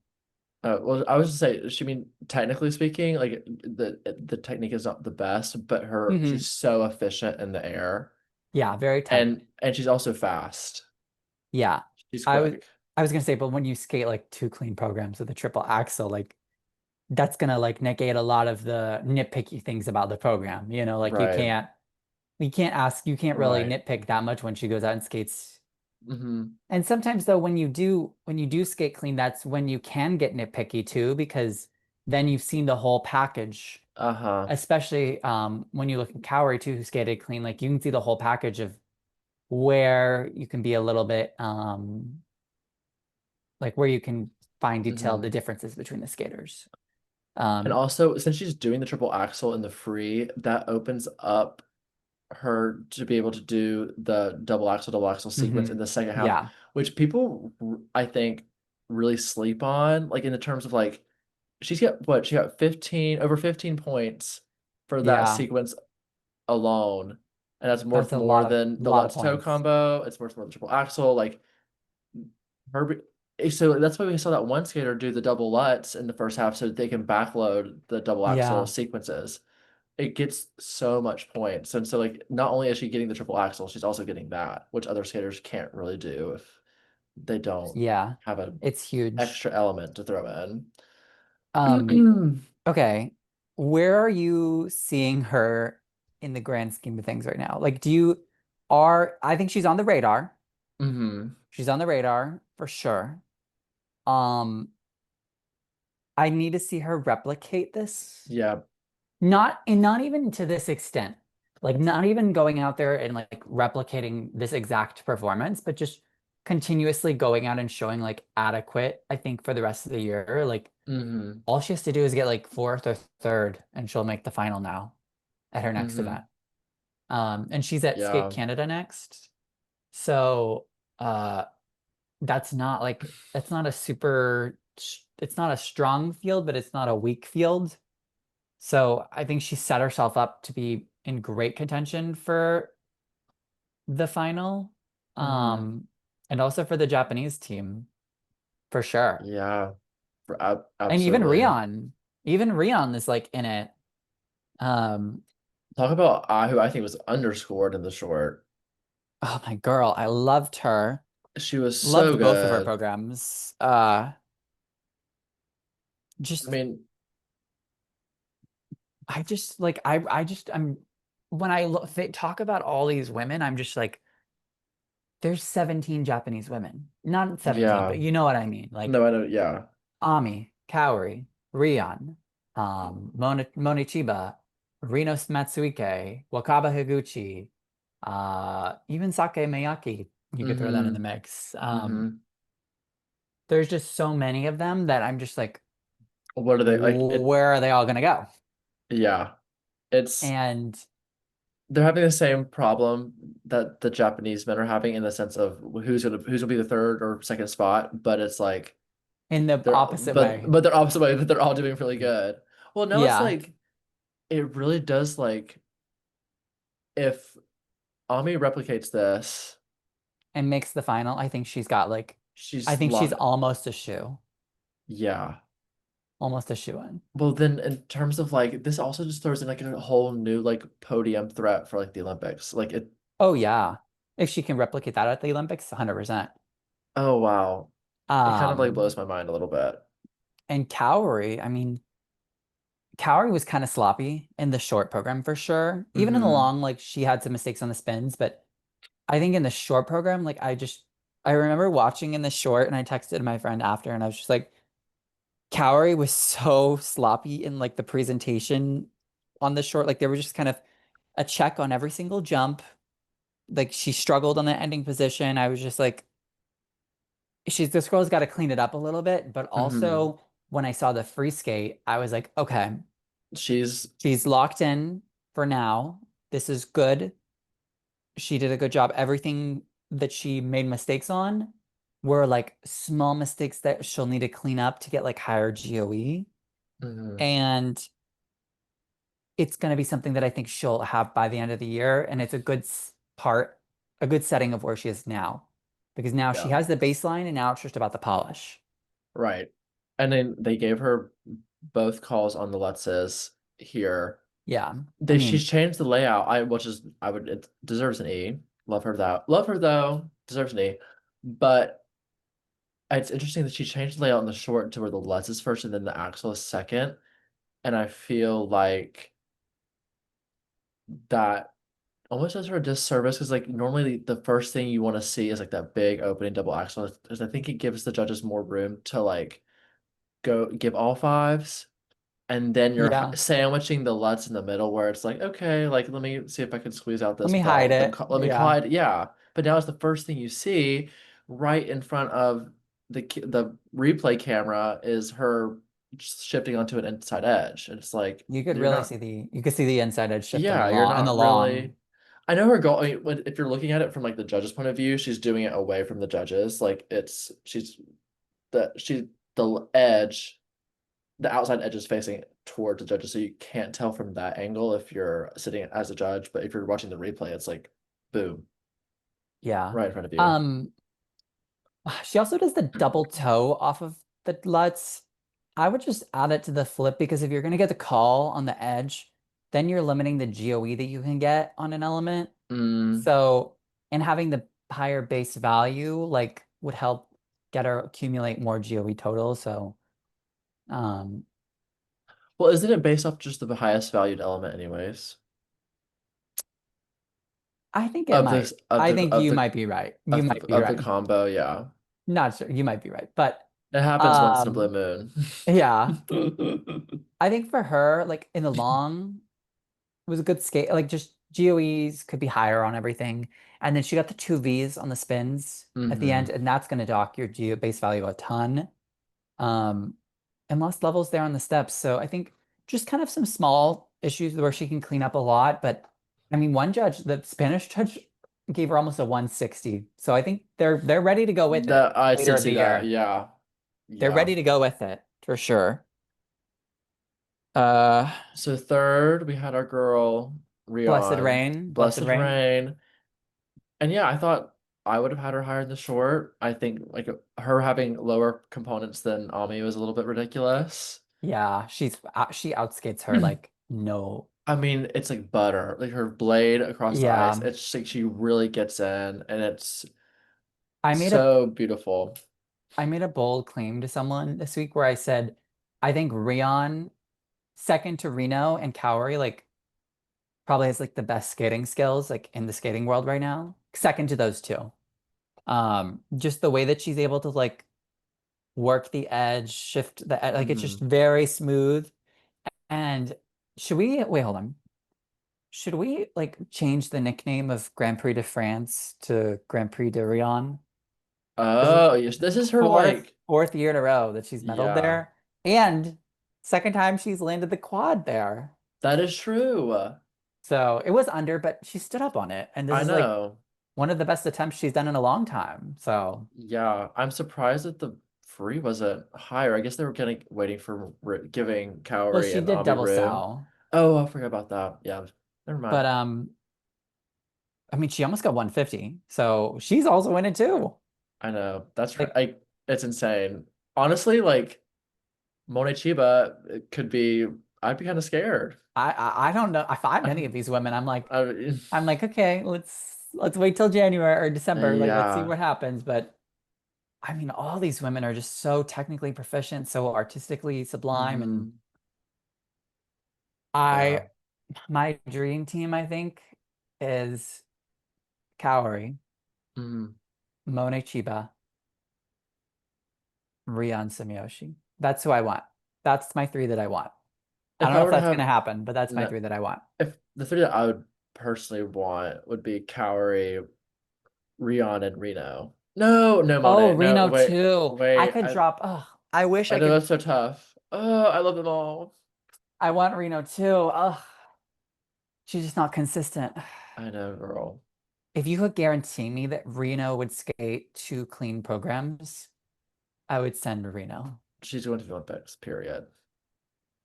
Well, I was just say, she mean technically speaking, like the technique is not the best, but her
Hmm.
she's so efficient in the air,
Yeah, very tight.
and she's also fast.
Yeah.
She's
I was
quick.
I was gonna say, but when you skate like two clean programs with a triple axel, like that's gonna like negate a lot of the nitpicky things about the program. You know, like
Right.
you can't really
Right.
nitpick that much when she goes out and skates.
Mm-hmm.
And sometimes though, when you do skate clean, that's when you can get nitpicky too, because then you've seen the whole package.
Uh-huh.
Especially when you look at Kaori too, who skated clean, like you can see the whole package of where you can be a little bit like where you can find detail
Mm-hmm.
the differences between the skaters.
And
Um,
also, since she's doing the triple axel in the free, that opens up her to be able to do the double axel sequence in
mhm.
the second half,
Yeah,
which people I think really sleep on, like in the terms of like she's got what she got 15 over 15 points for that
yeah,
sequence alone, and that's
that's
worth more than
a
the
lot of
Lutz toe
points.
combo. It's worth more than triple axel. Like her, so that's why we saw that one skater do the double Lutz in the first half so that they can backload the double axle
Yeah,
sequences. It gets so much points. And so like not only is she getting the triple axel, she's also getting that, which other skaters can't really do if they don't
yeah,
have an
it's huge.
extra element to throw
Um,
in.
okay, where are you seeing her in the grand scheme of things right now? Like, I think she's on the radar.
Hmm.
She's on the radar for sure. Um, I need to see her replicate this.
Yeah.
Not even to this extent. Like not even going out there and like replicating this exact performance, but just continuously going out and showing like adequate, I think, for the rest of the year. Like
Hmm.
all she has to do is get like fourth or third and she'll make the final now at her next event.
Hmm.
And she's at Skate
Yeah.
Canada next. So uh that's not a it's not a strong field, but it's not a weak field. So I think she set herself up to be in great contention for the final.
Hmm.
Um, and also for the Japanese team, for sure.
Yeah.
And
Absolutely.
Even Rion is like in it. Um,
Talk about who I think was underscored in the short.
oh my girl, I loved her.
She was so
Loved both of her
good.
programs.
I
Just
mean,
I just like I just I'm when I look they talk about all these women, I'm just like there's 17 Japanese women. Not 17,
yeah.
but you know what I mean. Like
No, I know. Yeah.
Ami, Kaori, Rion, Monichiba, Rino Matsuike, Wakaba Higuchi, even Sake Miyake, you could throw that in the
Hmm.
mix.
Hmm.
There's just so many of them that I'm just like,
What are they like? It,
where are they all gonna go?
yeah. It's
And
they're having the same problem that the Japanese men are having in the sense of who's gonna be the third or second spot, but it's like
in the
they're
opposite way,
but they're opposite way, but they're all doing really good. Well, no, it's
yeah,
like it really does like if Ami replicates this,
and makes the final, I
she's
think she's
locked.
almost a shoe,
Yeah.
almost a shoe in.
Well, then in terms of like this also just throws in like a whole new like podium threat for like the Olympics. Like it,
Oh yeah. If she can replicate that at the Olympics, 100%.
oh wow. It kind of like
Um,
blows my mind a little bit.
and Kaori, I mean, Kaori was kind of sloppy in the short program for sure. Even in the
Hmm.
long, like she had some mistakes on the spins, but I think in the short program, I remember watching in the short and I texted my friend after and I was just like, Kaori was so sloppy in like the presentation on the short. Like there was just kind of a check on every single jump. Like she struggled on the ending position. I was just like, this girl's got to clean it up a little bit. But
Hmm.
also when I saw the free skate, I was like, okay,
She's
she's locked in for now. This is good. She did a good job. Everything that she made mistakes on were like small mistakes that she'll need to clean up to get like higher GOE.
Hmm.
And it's going to be something that I think she'll have by the end of the year. And it's a good part, a good setting of where she is now. Because now she
Yeah,
has the baseline and now it's just about the polish.
right. And then they gave her both calls on the Lutzes here.
Yeah. I
They
mean,
she's changed the layout. I would it deserves an E. Love her though. Love her though. Deserves an E. But it's interesting that she changed the layout in the short to where the Lutz is first and then the axle is second. And I feel like that almost does her a disservice because like normally the first thing you want to see is like that big opening double axle. Because I think it gives the judges more room to like go give all fives. And then you're
yeah.
sandwiching the Lutz in the middle where it's like, okay, like let me see if I can squeeze out
Let
this
me hide
without them.
it.
Let me
Yeah.
collide. Yeah. But now it's the first thing you see right in front of the replay camera is her shifting onto an inside edge. And it's like,
You could
you're
really
not,
see you could see the inside edge shift
yeah, you're
in the
not
long.
really. I know her goal. I mean, if you're looking at it from like the judge's point of view, she's doing it away from the judges. Like she's the edge the outside edge is facing towards the judges, so you can't tell from that angle if you're sitting as a judge. But if you're watching the replay, it's like boom,
Yeah.
right in front of you.
Um, she also does the double toe off of the Lutz. I would just add it to the flip because if you're gonna get the call on the edge, then you're limiting the GOE that you can get on an element.
Mm.
So, and having the higher base value like would help get her accumulate more GOE total. So, um,
Well, isn't it based off just the highest valued element, anyways?
I think it
Of
might.
this of
I
the
think
of
you
the
might be right. You
of
might
the
be
of the
right.
combo, yeah.
Not sure. You might be right. But
It happens once in a blue
um,
moon.
yeah, I think for her, like in the long, it was a good skate. Like just GOEs could be higher on everything. And then she got the two Vs on the spins at the end,
Hmm.
and that's going to dock your geo base value a ton. Um, and lost levels there on the steps. So I think just kind of some small issues where she can clean up a lot. But I mean, one judge, the Spanish judge, gave her almost a 160. So I think they're ready to go with it
That I
later
did
in the
see that,
year.
yeah.
They're
Yeah.
ready to go with it for sure. Uh,
So third, we had our girl Rion,
Blessed
Blessed
Rain.
Rain. And yeah, I thought I would have had her higher in the short. I think like her having lower components than Ami was a little bit ridiculous.
Yeah, she outskates her like no.
I mean, it's like butter, like her blade across the ice.
Yeah,
It's just like she really gets in, and it's
I made a
so beautiful.
I made a bold claim to someone this week where I said I think Rion second to Reno and Kaori like probably has like the best skating skills like in the skating world right now. Second to those two. Just the way that she's able to like work the edge, shift the like it's just
Hmm.
very smooth. And should we wait, hold on. Should we like change the nickname of Grand Prix de France to Grand Prix de Rion? This is
Oh, yes, this is her
fourth
like,
fourth year in a row that she's medaled
yeah,
there, and second time she's landed the quad there.
that is true.
So it was under, but she stood up on it, and this
I
is like
know.
one of the best attempts she's done in a long time. So,
Yeah, I'm surprised that the free wasn't higher. I guess they were getting waiting for giving
well,
Kaori
she
and
did
Ami
double
room.
sow,
Oh, I forgot about that. Yeah, never
but
mind.
I mean, she almost got 150, so she's also in it too.
I know. That's right.
Like,
It's insane. Honestly, like Monet Chiba it could be. I'd be kind of scared.
I don't know. I find any of these women,
I mean,
I'm like, okay, let's wait till January or December. Like, let's see
yeah.
what happens. But I mean, all these women are just so technically proficient, so artistically sublime, and
Hmm.
I
Yeah.
my dream team, I think, is Kaori,
Hmm.
Monet Chiba, Rion Sumiyoshi. That's who I want. That's my three that I want. I
If
don't know
I
if
were to
that's gonna
have
happen, but that's my
no,
three that I want.
if the three that I would personally want would be Kaori, Rion, and Reno. No, no,
Oh,
Monet. No,
Reno
wait,
too. I
wait.
could drop. Oh, I wish
I
I
know
could.
that's so tough. Oh, I love them all.
I want Reno too. Oh, She's just not consistent.
I know, girl.
If you could guarantee me that Reno would skate two clean programs, I would send Reno.
She's going to the Olympics, period.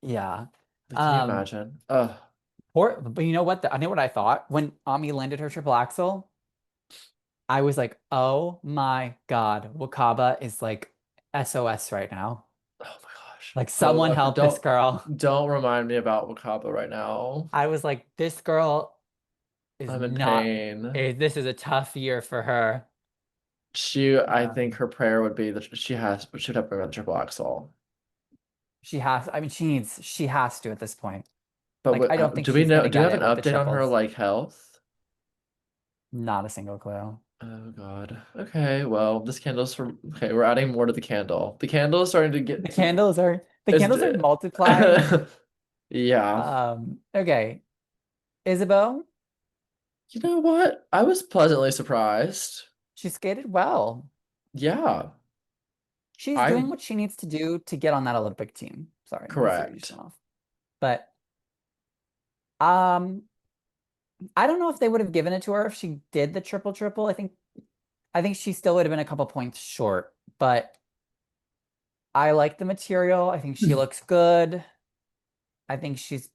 Yeah.
But can you
Um,
imagine? Ugh.
but you know what? I know what I thought when Ami landed her triple axel. I was like, oh my God, Wakaba is like SOS right now.
Oh my gosh.
Like
Oh
someone
my God.
help this girl.
Don't remind me about Wakaba right now.
I was like, this girl is
I'm in
not,
pain.
this is a tough year for her.
I think
Um,
her prayer would be that she would have to run triple axel.
she has, I mean, she has to at this point.
But
Like,
what,
I don't think
do we
she's
know?
gonna
Do we
get
have an
it with the
update on her
triples.
like health?
Not a single clue.
Oh God. Okay. Well, this candle's from. Okay, we're adding more to the candle. The candle is starting to get to.
The
It's.
candles are multiplying.
Yeah.
Okay. Isabeau,
You know what? I was pleasantly surprised.
she skated well.
Yeah.
She's
I
doing what she needs to do to get on that Olympic team. Sorry, my Siri just
correct.
went off. But um, I don't know if they would have given it to her if she did the triple triple. I think she still would have been a couple points short, but I like the material. I think she looks good. I think she's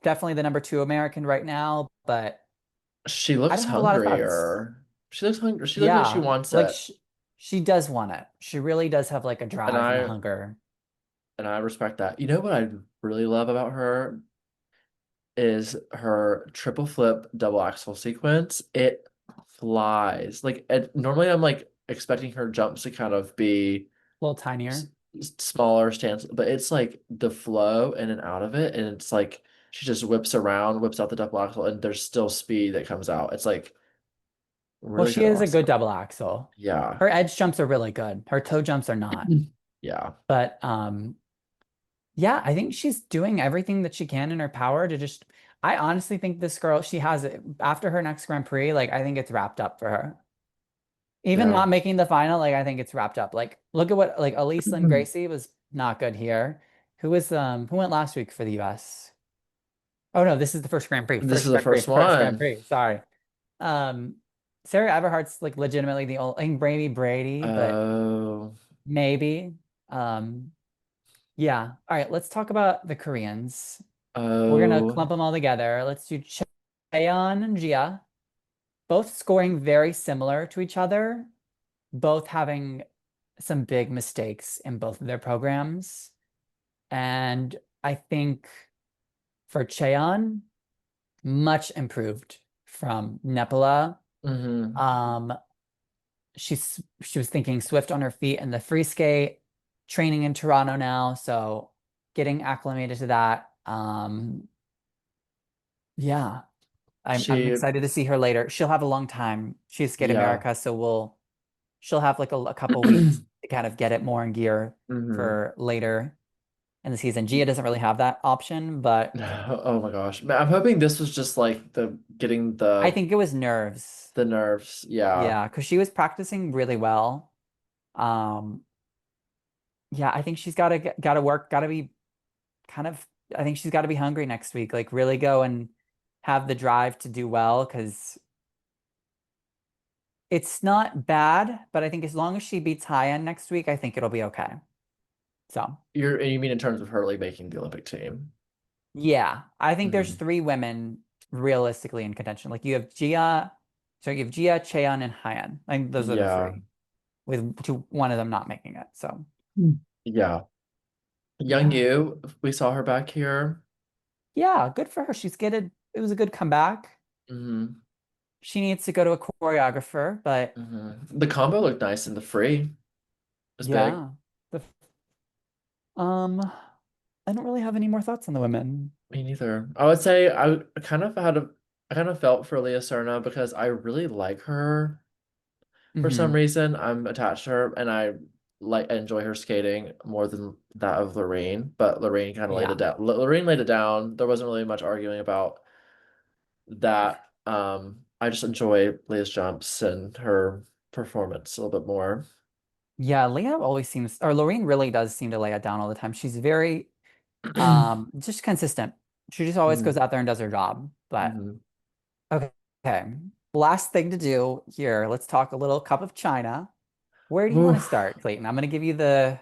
definitely the number two American right now, but
She
I
looks
don't have a lot of thoughts.
hungrier. She looks hungry. She looks like she
Yeah,
wants
like
it.
she does want it. She really does have like a
And
drive and a
I
hunger.
and I respect that. You know what I really love about her is her triple flip double axel sequence. It flies. Normally I'm like expecting her jumps to kind of be
A little
s
tinier.
smaller stance, but it's like the flow in and out of it, and it's like she just whips around, whips out the double axel, and there's still speed that comes out. It's like
Well,
really
she
kind of
is a good
awesome.
double axel.
Yeah.
Her edge jumps are really good. Her toe jumps are not.
Yeah.
But yeah, I think she's doing everything that she can in her power to just I honestly think this girl, she has it after her next Grand Prix, like I think it's wrapped up for her. Even
Yeah.
not making the final, like I think it's wrapped up. Like look at what like Elise Lynn Gracie was not good here. Who went last week for the US? Oh no, this is the first Grand Prix.
This
First
is the
Grand Prix.
first
First Grand
one.
Prix. Sorry. Um Sarah Everhart's like legitimately the only I think Brady, but
Oh.
maybe. Um yeah. All right, let's talk about the Koreans. We're gonna
Oh.
clump them all together. Let's do Cheon and Gia, both scoring very similar to each other, both having some big mistakes in both of their programs. And I think for Cheon, much improved from Nepola.
Hmm.
Um, she was thinking swift on her feet in the free skate, training in Toronto now, so getting acclimated to that. Yeah. I'm
She,
excited to see her later. She'll have a long time. She's Skate
yeah.
America, so she'll have like a couple weeks to kind of get it more in gear
Hmm.
for later in the season. Gia doesn't really have that option, but
Oh my gosh. Man, I'm hoping this was just like the getting
I think it was nerves.
the nerves. Yeah.
Yeah, because she was practicing really well. Um, yeah, I think she's gotta work, gotta be kind of I think she's gotta be hungry next week. Like really go and have the drive to do well because it's not bad, but I think as long as she beats high end next week, I think it'll be okay. So,
You mean in terms of Hurley making the Olympic team?
yeah, I think there's
Hmm.
three women realistically in contention. Like you have Gia, Cheon, and Hyan. I think those are the
Yeah.
three, with one of them not making it. So,
Yeah. Young
yeah,
Yu, we saw her back here.
yeah, good for her. It was a good comeback.
Hmm.
She needs to go to a choreographer, but
Hmm. The combo looked nice in the free. It was big.
yeah, the um, I don't really have any more thoughts on the women.
Me neither. I would say I kind of felt for Leah Serna because I really like her. For some
Hmm.
reason, I'm attached to her and I enjoy her skating more than that of Lorraine, but Lorraine kind of laid it
Yeah.
down. Lorraine laid it down. There wasn't really much arguing about that. I just enjoy Leah's jumps and her performance a little bit more.
Yeah, Leah always seems, or Lorraine really does seem to lay it down all the time. She's very just consistent. She just always
Mm,
goes out there and does her job. But
mhm.
okay. Okay. Last thing to do here. Let's talk a little Cup of China. Where do you want to
Oof.
start, Clayton? I'm gonna give you the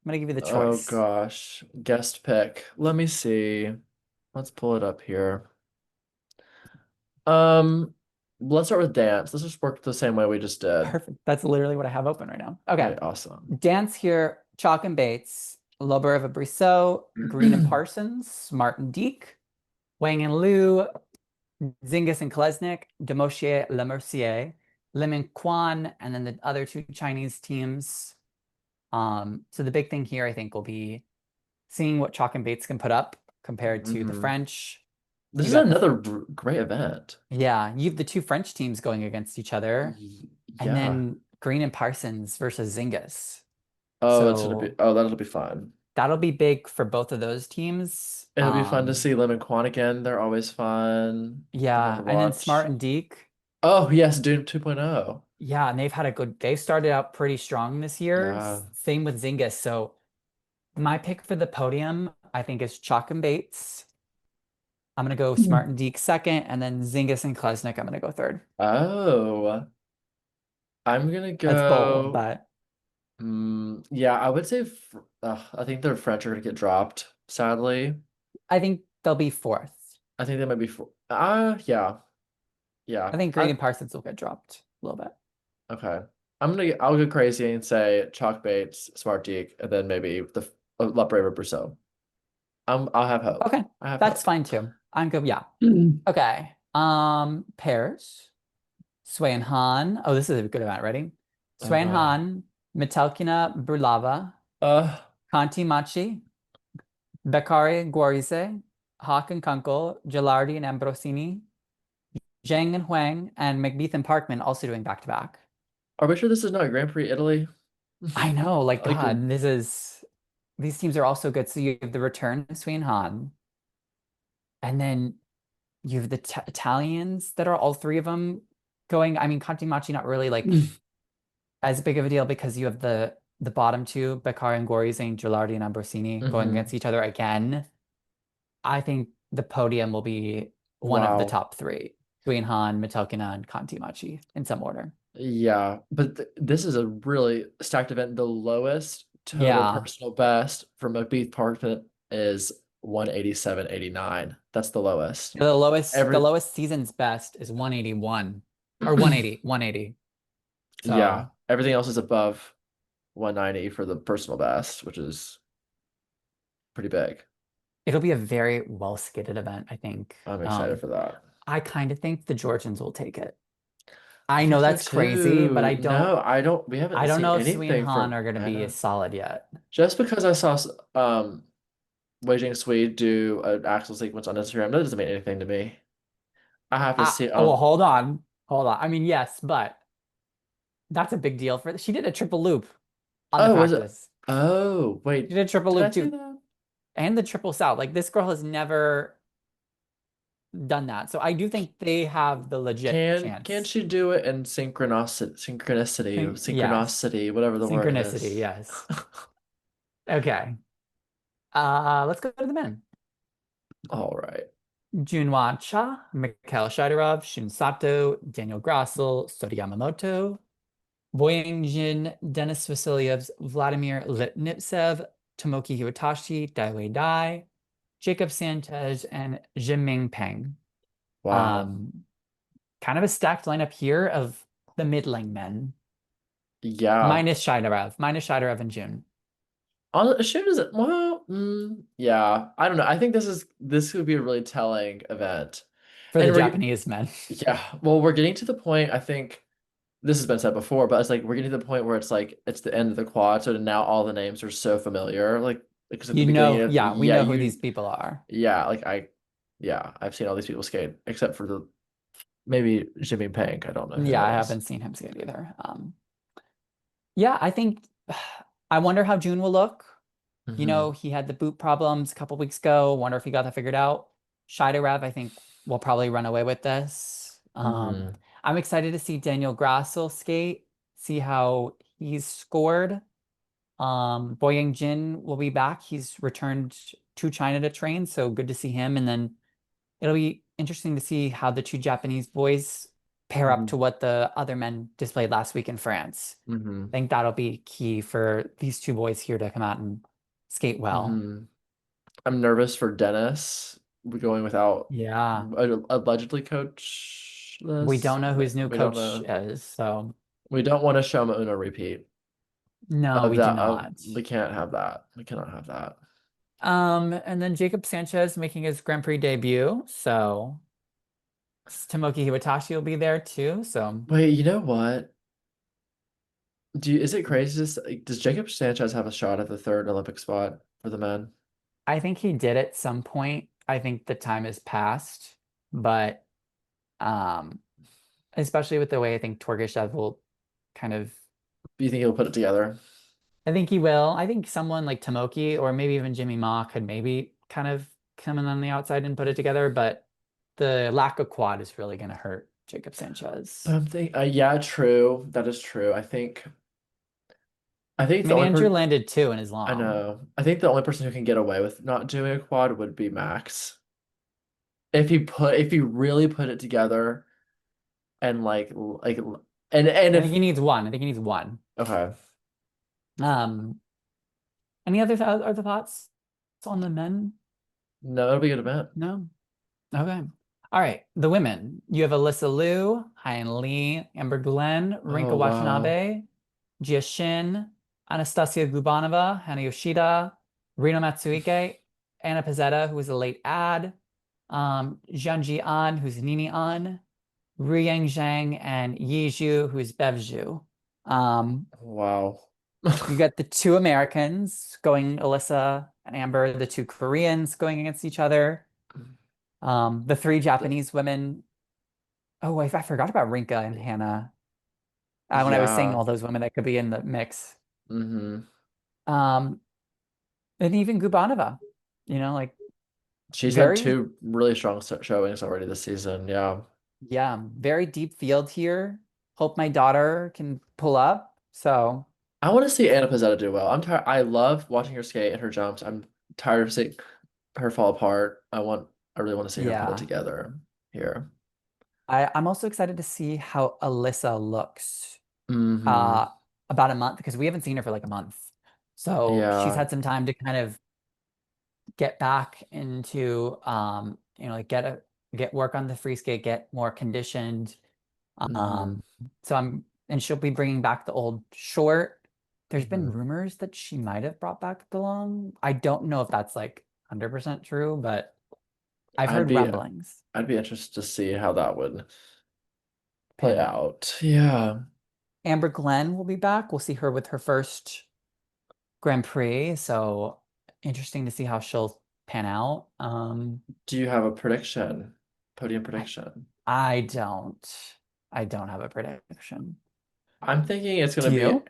Oh
choice.
gosh. Guest pick. Let me see. Let's pull it up here. Um, let's start with dance. Let's just work the same way we just did.
Perfect. That's literally what I have open right now. Okay.
Okay, awesome.
Dance here, Chalk and Bates, Lauber of Brissot, Green and Parsons, Martin Deek, Wang and Liu, Zingis and Kolesnik, Demosier, Lemercier, Lim and Quan, and then the other two Chinese teams. So the big thing here, I think, will be seeing what Chalk and Bates can put up compared to the
Hmm.
French.
This
You
is
got
another great event.
yeah, you have the two French teams going against each other, and
Yeah.
then Green and Parsons versus Zingis.
Oh, it's gonna be.
So
Oh, that'll be fun.
that'll be big for both of those teams.
It'll be fun to see Lim and Quan again. They're always fun. Fun to
Yeah, and then Smart
watch.
and Deke.
Oh yes, Dune 2.0.
Yeah, and they've started out pretty strong this year.
Yeah.
Same with Zingis. So my pick for the podium, I think, is Chalk and Bates. I'm gonna go Smart
Mm.
and Deke second, and then Zingis and Klesnik, I'm gonna go third.
Oh, I'm gonna
That's bold,
go.
but
Yeah, I would say. I think the French are gonna get dropped. Sadly,
I think they'll be fourth.
I think they might be. Yeah, yeah.
I think Green and Parsons will get dropped a little bit.
Okay. I'll go crazy and say Chalk Bates, Smart Deke, and then maybe the La Brave Brousseau. I'll have hope.
Okay,
I have
that's
hope.
fine too. I'm good. Yeah.
Mm.
Okay. Pairs. Swain Han. Oh, this is a good event. Ready? Swain
Uh,
Han, Metelkina Burlava,
uh,
Kanti Machi, Beccari Guarise, Hawk and Kunkel, Gilardi and Ambrosini, Zhang and Huang, and McBeath and Parkman also doing back to back.
are we sure this is not Grand Prix Italy?
I know, like
Like,
God, these teams are also good. So you have the return of Swain Han, and then you have the t Italians that are all three of them going. I mean, Conti Machi not really like as big of a deal because you have the bottom two, Beccari and Guarise and Gilardi and Ambrosini going
hmm.
against each other again. I think the podium will be one of the
Wow.
top three between Han, Metelkina, and Conti Machi in some order.
Yeah, but this is a really stacked event. The lowest total
Yeah.
personal best for McBeath Parkman is 187.89. That's the lowest.
The
Every
lowest season's best is 181 or 180.
Yeah,
So
everything else is above 190 for the personal best, which is pretty big.
it'll be a very well skated event, I think.
I'm excited for that.
I kind of think the Georgians will take it.
I
I know
think so
that's crazy, but
too. No, I don't. We haven't
I don't
seen
know if Sui and
anything
Han
from
are going to be
Anna.
as solid yet.
Just because I saw Wei Swede do an actual sequence on Instagram, that doesn't mean anything to me. I have to see.
Oh, well, hold on. Hold on. I mean, yes, but that's a big deal for she did a triple loop on the
Oh, was it?
practice.
Oh,
She
wait.
did a triple
Did I
loop
see
too.
that?
And the triple salto. Like this girl has never done that. So I do think they have the legit
Can
chance.
she do it in
Yes.
synchronicity, whatever the word
Synchronicity,
is?
yes. Okay. Let's go to the men.
All right.
Junhwa Cha, Mikhail Shidorov, Shun Sato, Daniel Grassel, Sodi Yamamoto, Boyang Jin, Denis Vasilyevs, Vladimir Litnitsev, Tomoki Hiwatashi, Daiwei Dai, Jacob Sanchez, and Jinming Peng.
Wow.
Um, Kind of a stacked lineup here of the middling men,
Yeah.
Minus Shidorov and June.
Shoot is it? Well, yeah. I don't know. I think this could be a really telling event.
For the
And
Japanese men.
yeah, well, we're getting to the point, I think this has been said before, but it's like we're getting to the point where it's like it's the end of the quad, so now all the names are so familiar. Like because at the
You
beginning
know,
of
yeah, we know who these people are.
yeah, yeah, I've seen all these people skate except for the maybe Jimmy Pank. I don't know who
Yeah,
that
I
is.
haven't seen him skate either. Yeah, I think I wonder how June will look. You
Hmm.
know, he had the boot problems a couple weeks ago. Wonder if he got that figured out. Shidorev, I think, will probably run away with this.
Hmm.
I'm excited to see Daniel Grassel skate, see how he's scored. Boyang Jin will be back. He's returned to China to train, so good to see him. And then it'll be interesting to see how the two Japanese boys pair up
Hmm.
to what the other men displayed last week in France.
Hmm.
I think that'll be key for these two boys here to come out and skate well.
Hmm. I'm nervous for Dennis. We're going without
Yeah.
allegedly
We
coachless.
don't know who his new
We don't
coach
know.
is, so
We don't want to show him a repeat
no,
of
we do
that.
not.
We can't have that. We cannot have that.
And then Jacob Sanchez making his Grand Prix debut, so Tomoki Hiwatashi will be there too. So
Wait, you know what? Is it crazy? Does Jacob Sanchez have a shot at the third Olympic spot for the men?
I think he did at some point. I think the time has passed, but um, especially with the way I think Torgeshev will kind of,
Do you think he'll put it together?
I think he will. I think someone like Tomoki or maybe even Jimmy Ma could maybe kind of come in on the outside and put it together, but the lack of quad is really going to hurt Jacob
But
Sanchez.
I'm thinking, yeah, true. That is true. I think
I
the
mean,
only
Andrew
person
landed two in his
I
long.
know. I think the only person who can get away with not doing a quad would be Max. If he really put it together and and
I think
if
he needs one. I think he needs one.
okay.
Um, any other thoughts on the men?
No, it'll be a good event.
No? Okay. All right. The women. You have Alyssa Liu, Hyen Lee, Amber Glenn, Rinka
Oh wow.
Watanabe, Jia Shin, Anastasia Gubanova, Hana Yoshida, Rino Matsuike, Anna Pizzetta, who was a late ad, Jianji An, who's Nini An, Ruyang Zhang, and Yi Zhu, who's Bev Zhu. Um,
Wow.
you got the two Americans going, Alyssa and Amber, the two Koreans going against each other. The three Japanese women. Oh, I forgot about Rinka and Hannah when I was saying
Yeah.
all those women that could be in the mix.
Hmm.
Um, and even Gubanova, like
She's had
very,
two really strong showings already this season. Yeah.
yeah, very deep field here. Hope my daughter can pull up. So,
I want to see Anna Pizzetta do well. I'm tired. I love watching her skate and her jumps. I'm tired of seeing her fall apart. I really want to see her put it
yeah,
together here.
I'm also excited to see how Alyssa looks
Hmm.
uh, about a month because we haven't seen her for like a month. So she's
Yeah.
had some time to kind of get back into like get work on the free skate, get more conditioned.
Hmm.
Um, so and she'll be bringing back the old short. There's been
Hmm.
rumors that she might have brought back the long. I don't know if that's like 100% true, but I've
I'd
heard
be
rumblings.
I'd be interested to see how that would play
Pan out.
out. Yeah.
Amber Glenn will be back. We'll see her with her first Grand Prix, so interesting to see how she'll pan out.
Do you have a prediction? Podium
I
prediction?
I don't. I don't have a prediction.
I'm thinking it's
Do
gonna be
you?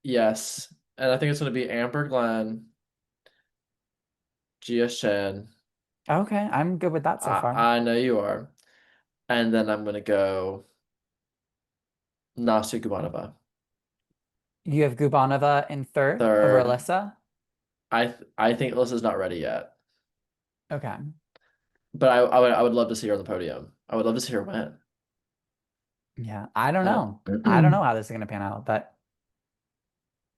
yes, and I think it's gonna be Amber Glenn, Gia Shen.
Okay, I'm good with that so far.
I know you are, and then I'm gonna go Nasu Kubanova.
You have Gubanova in third over
Third,
Alyssa.
I think Alyssa's not ready yet,
Okay.
but I would love to see her on the podium. I would love to see her win.
Yeah, I don't
Uh,
know. I don't know how this is going to pan out, but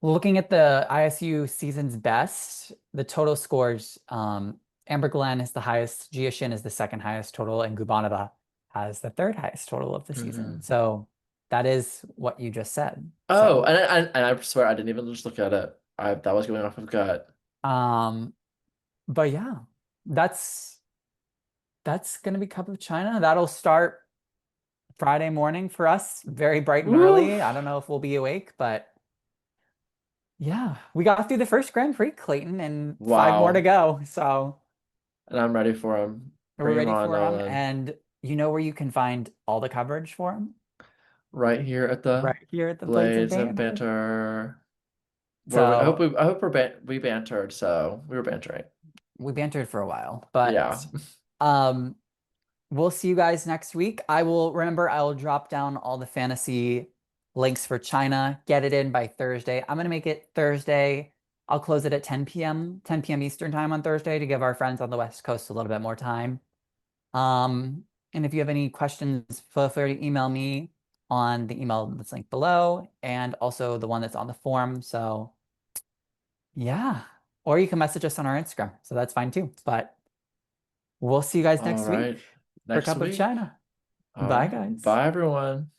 looking at the ISU season's best, the total scores, Amber Glenn is the highest, Gia Shin is the second highest total, and Gubanova has the third highest total of the season.
mhm.
So that is what you just said.
Oh,
So,
and I swear I didn't even just look at it. I that was going off of gut.
um, but yeah, that's gonna be Cup of China. That'll start Friday morning for us, very bright and
Woo!
early. I don't know if we'll be awake, but yeah, we got through the first Grand Prix, Clayton, and five more to
Wow.
go. So
And I'm ready for him.
we're
Bring him
ready
on,
for them.
Nolan.
And you know where you can find all the coverage for them?
Right here at the
Right here at the Blades of
Blades and
Banter.
Banter.
So
I hope we bantered, so we were bantering.
we bantered for a while,
Yeah.
but um, we'll see you guys next week. I will drop down all the fantasy links for China, get it in by Thursday. I'm gonna make it Thursday. I'll close it at 10 p.m. Eastern time on Thursday to give our friends on the West Coast a little bit more time. And if you have any questions, feel free to email me on the email that's linked below and also the one that's on the form. So yeah, or you can message us on our Instagram. So that's fine too. But we'll see you guys
All
next week
right.
for
Next
Cup of
week.
China.
All
Bye,
right.
guys.
Bye, everyone.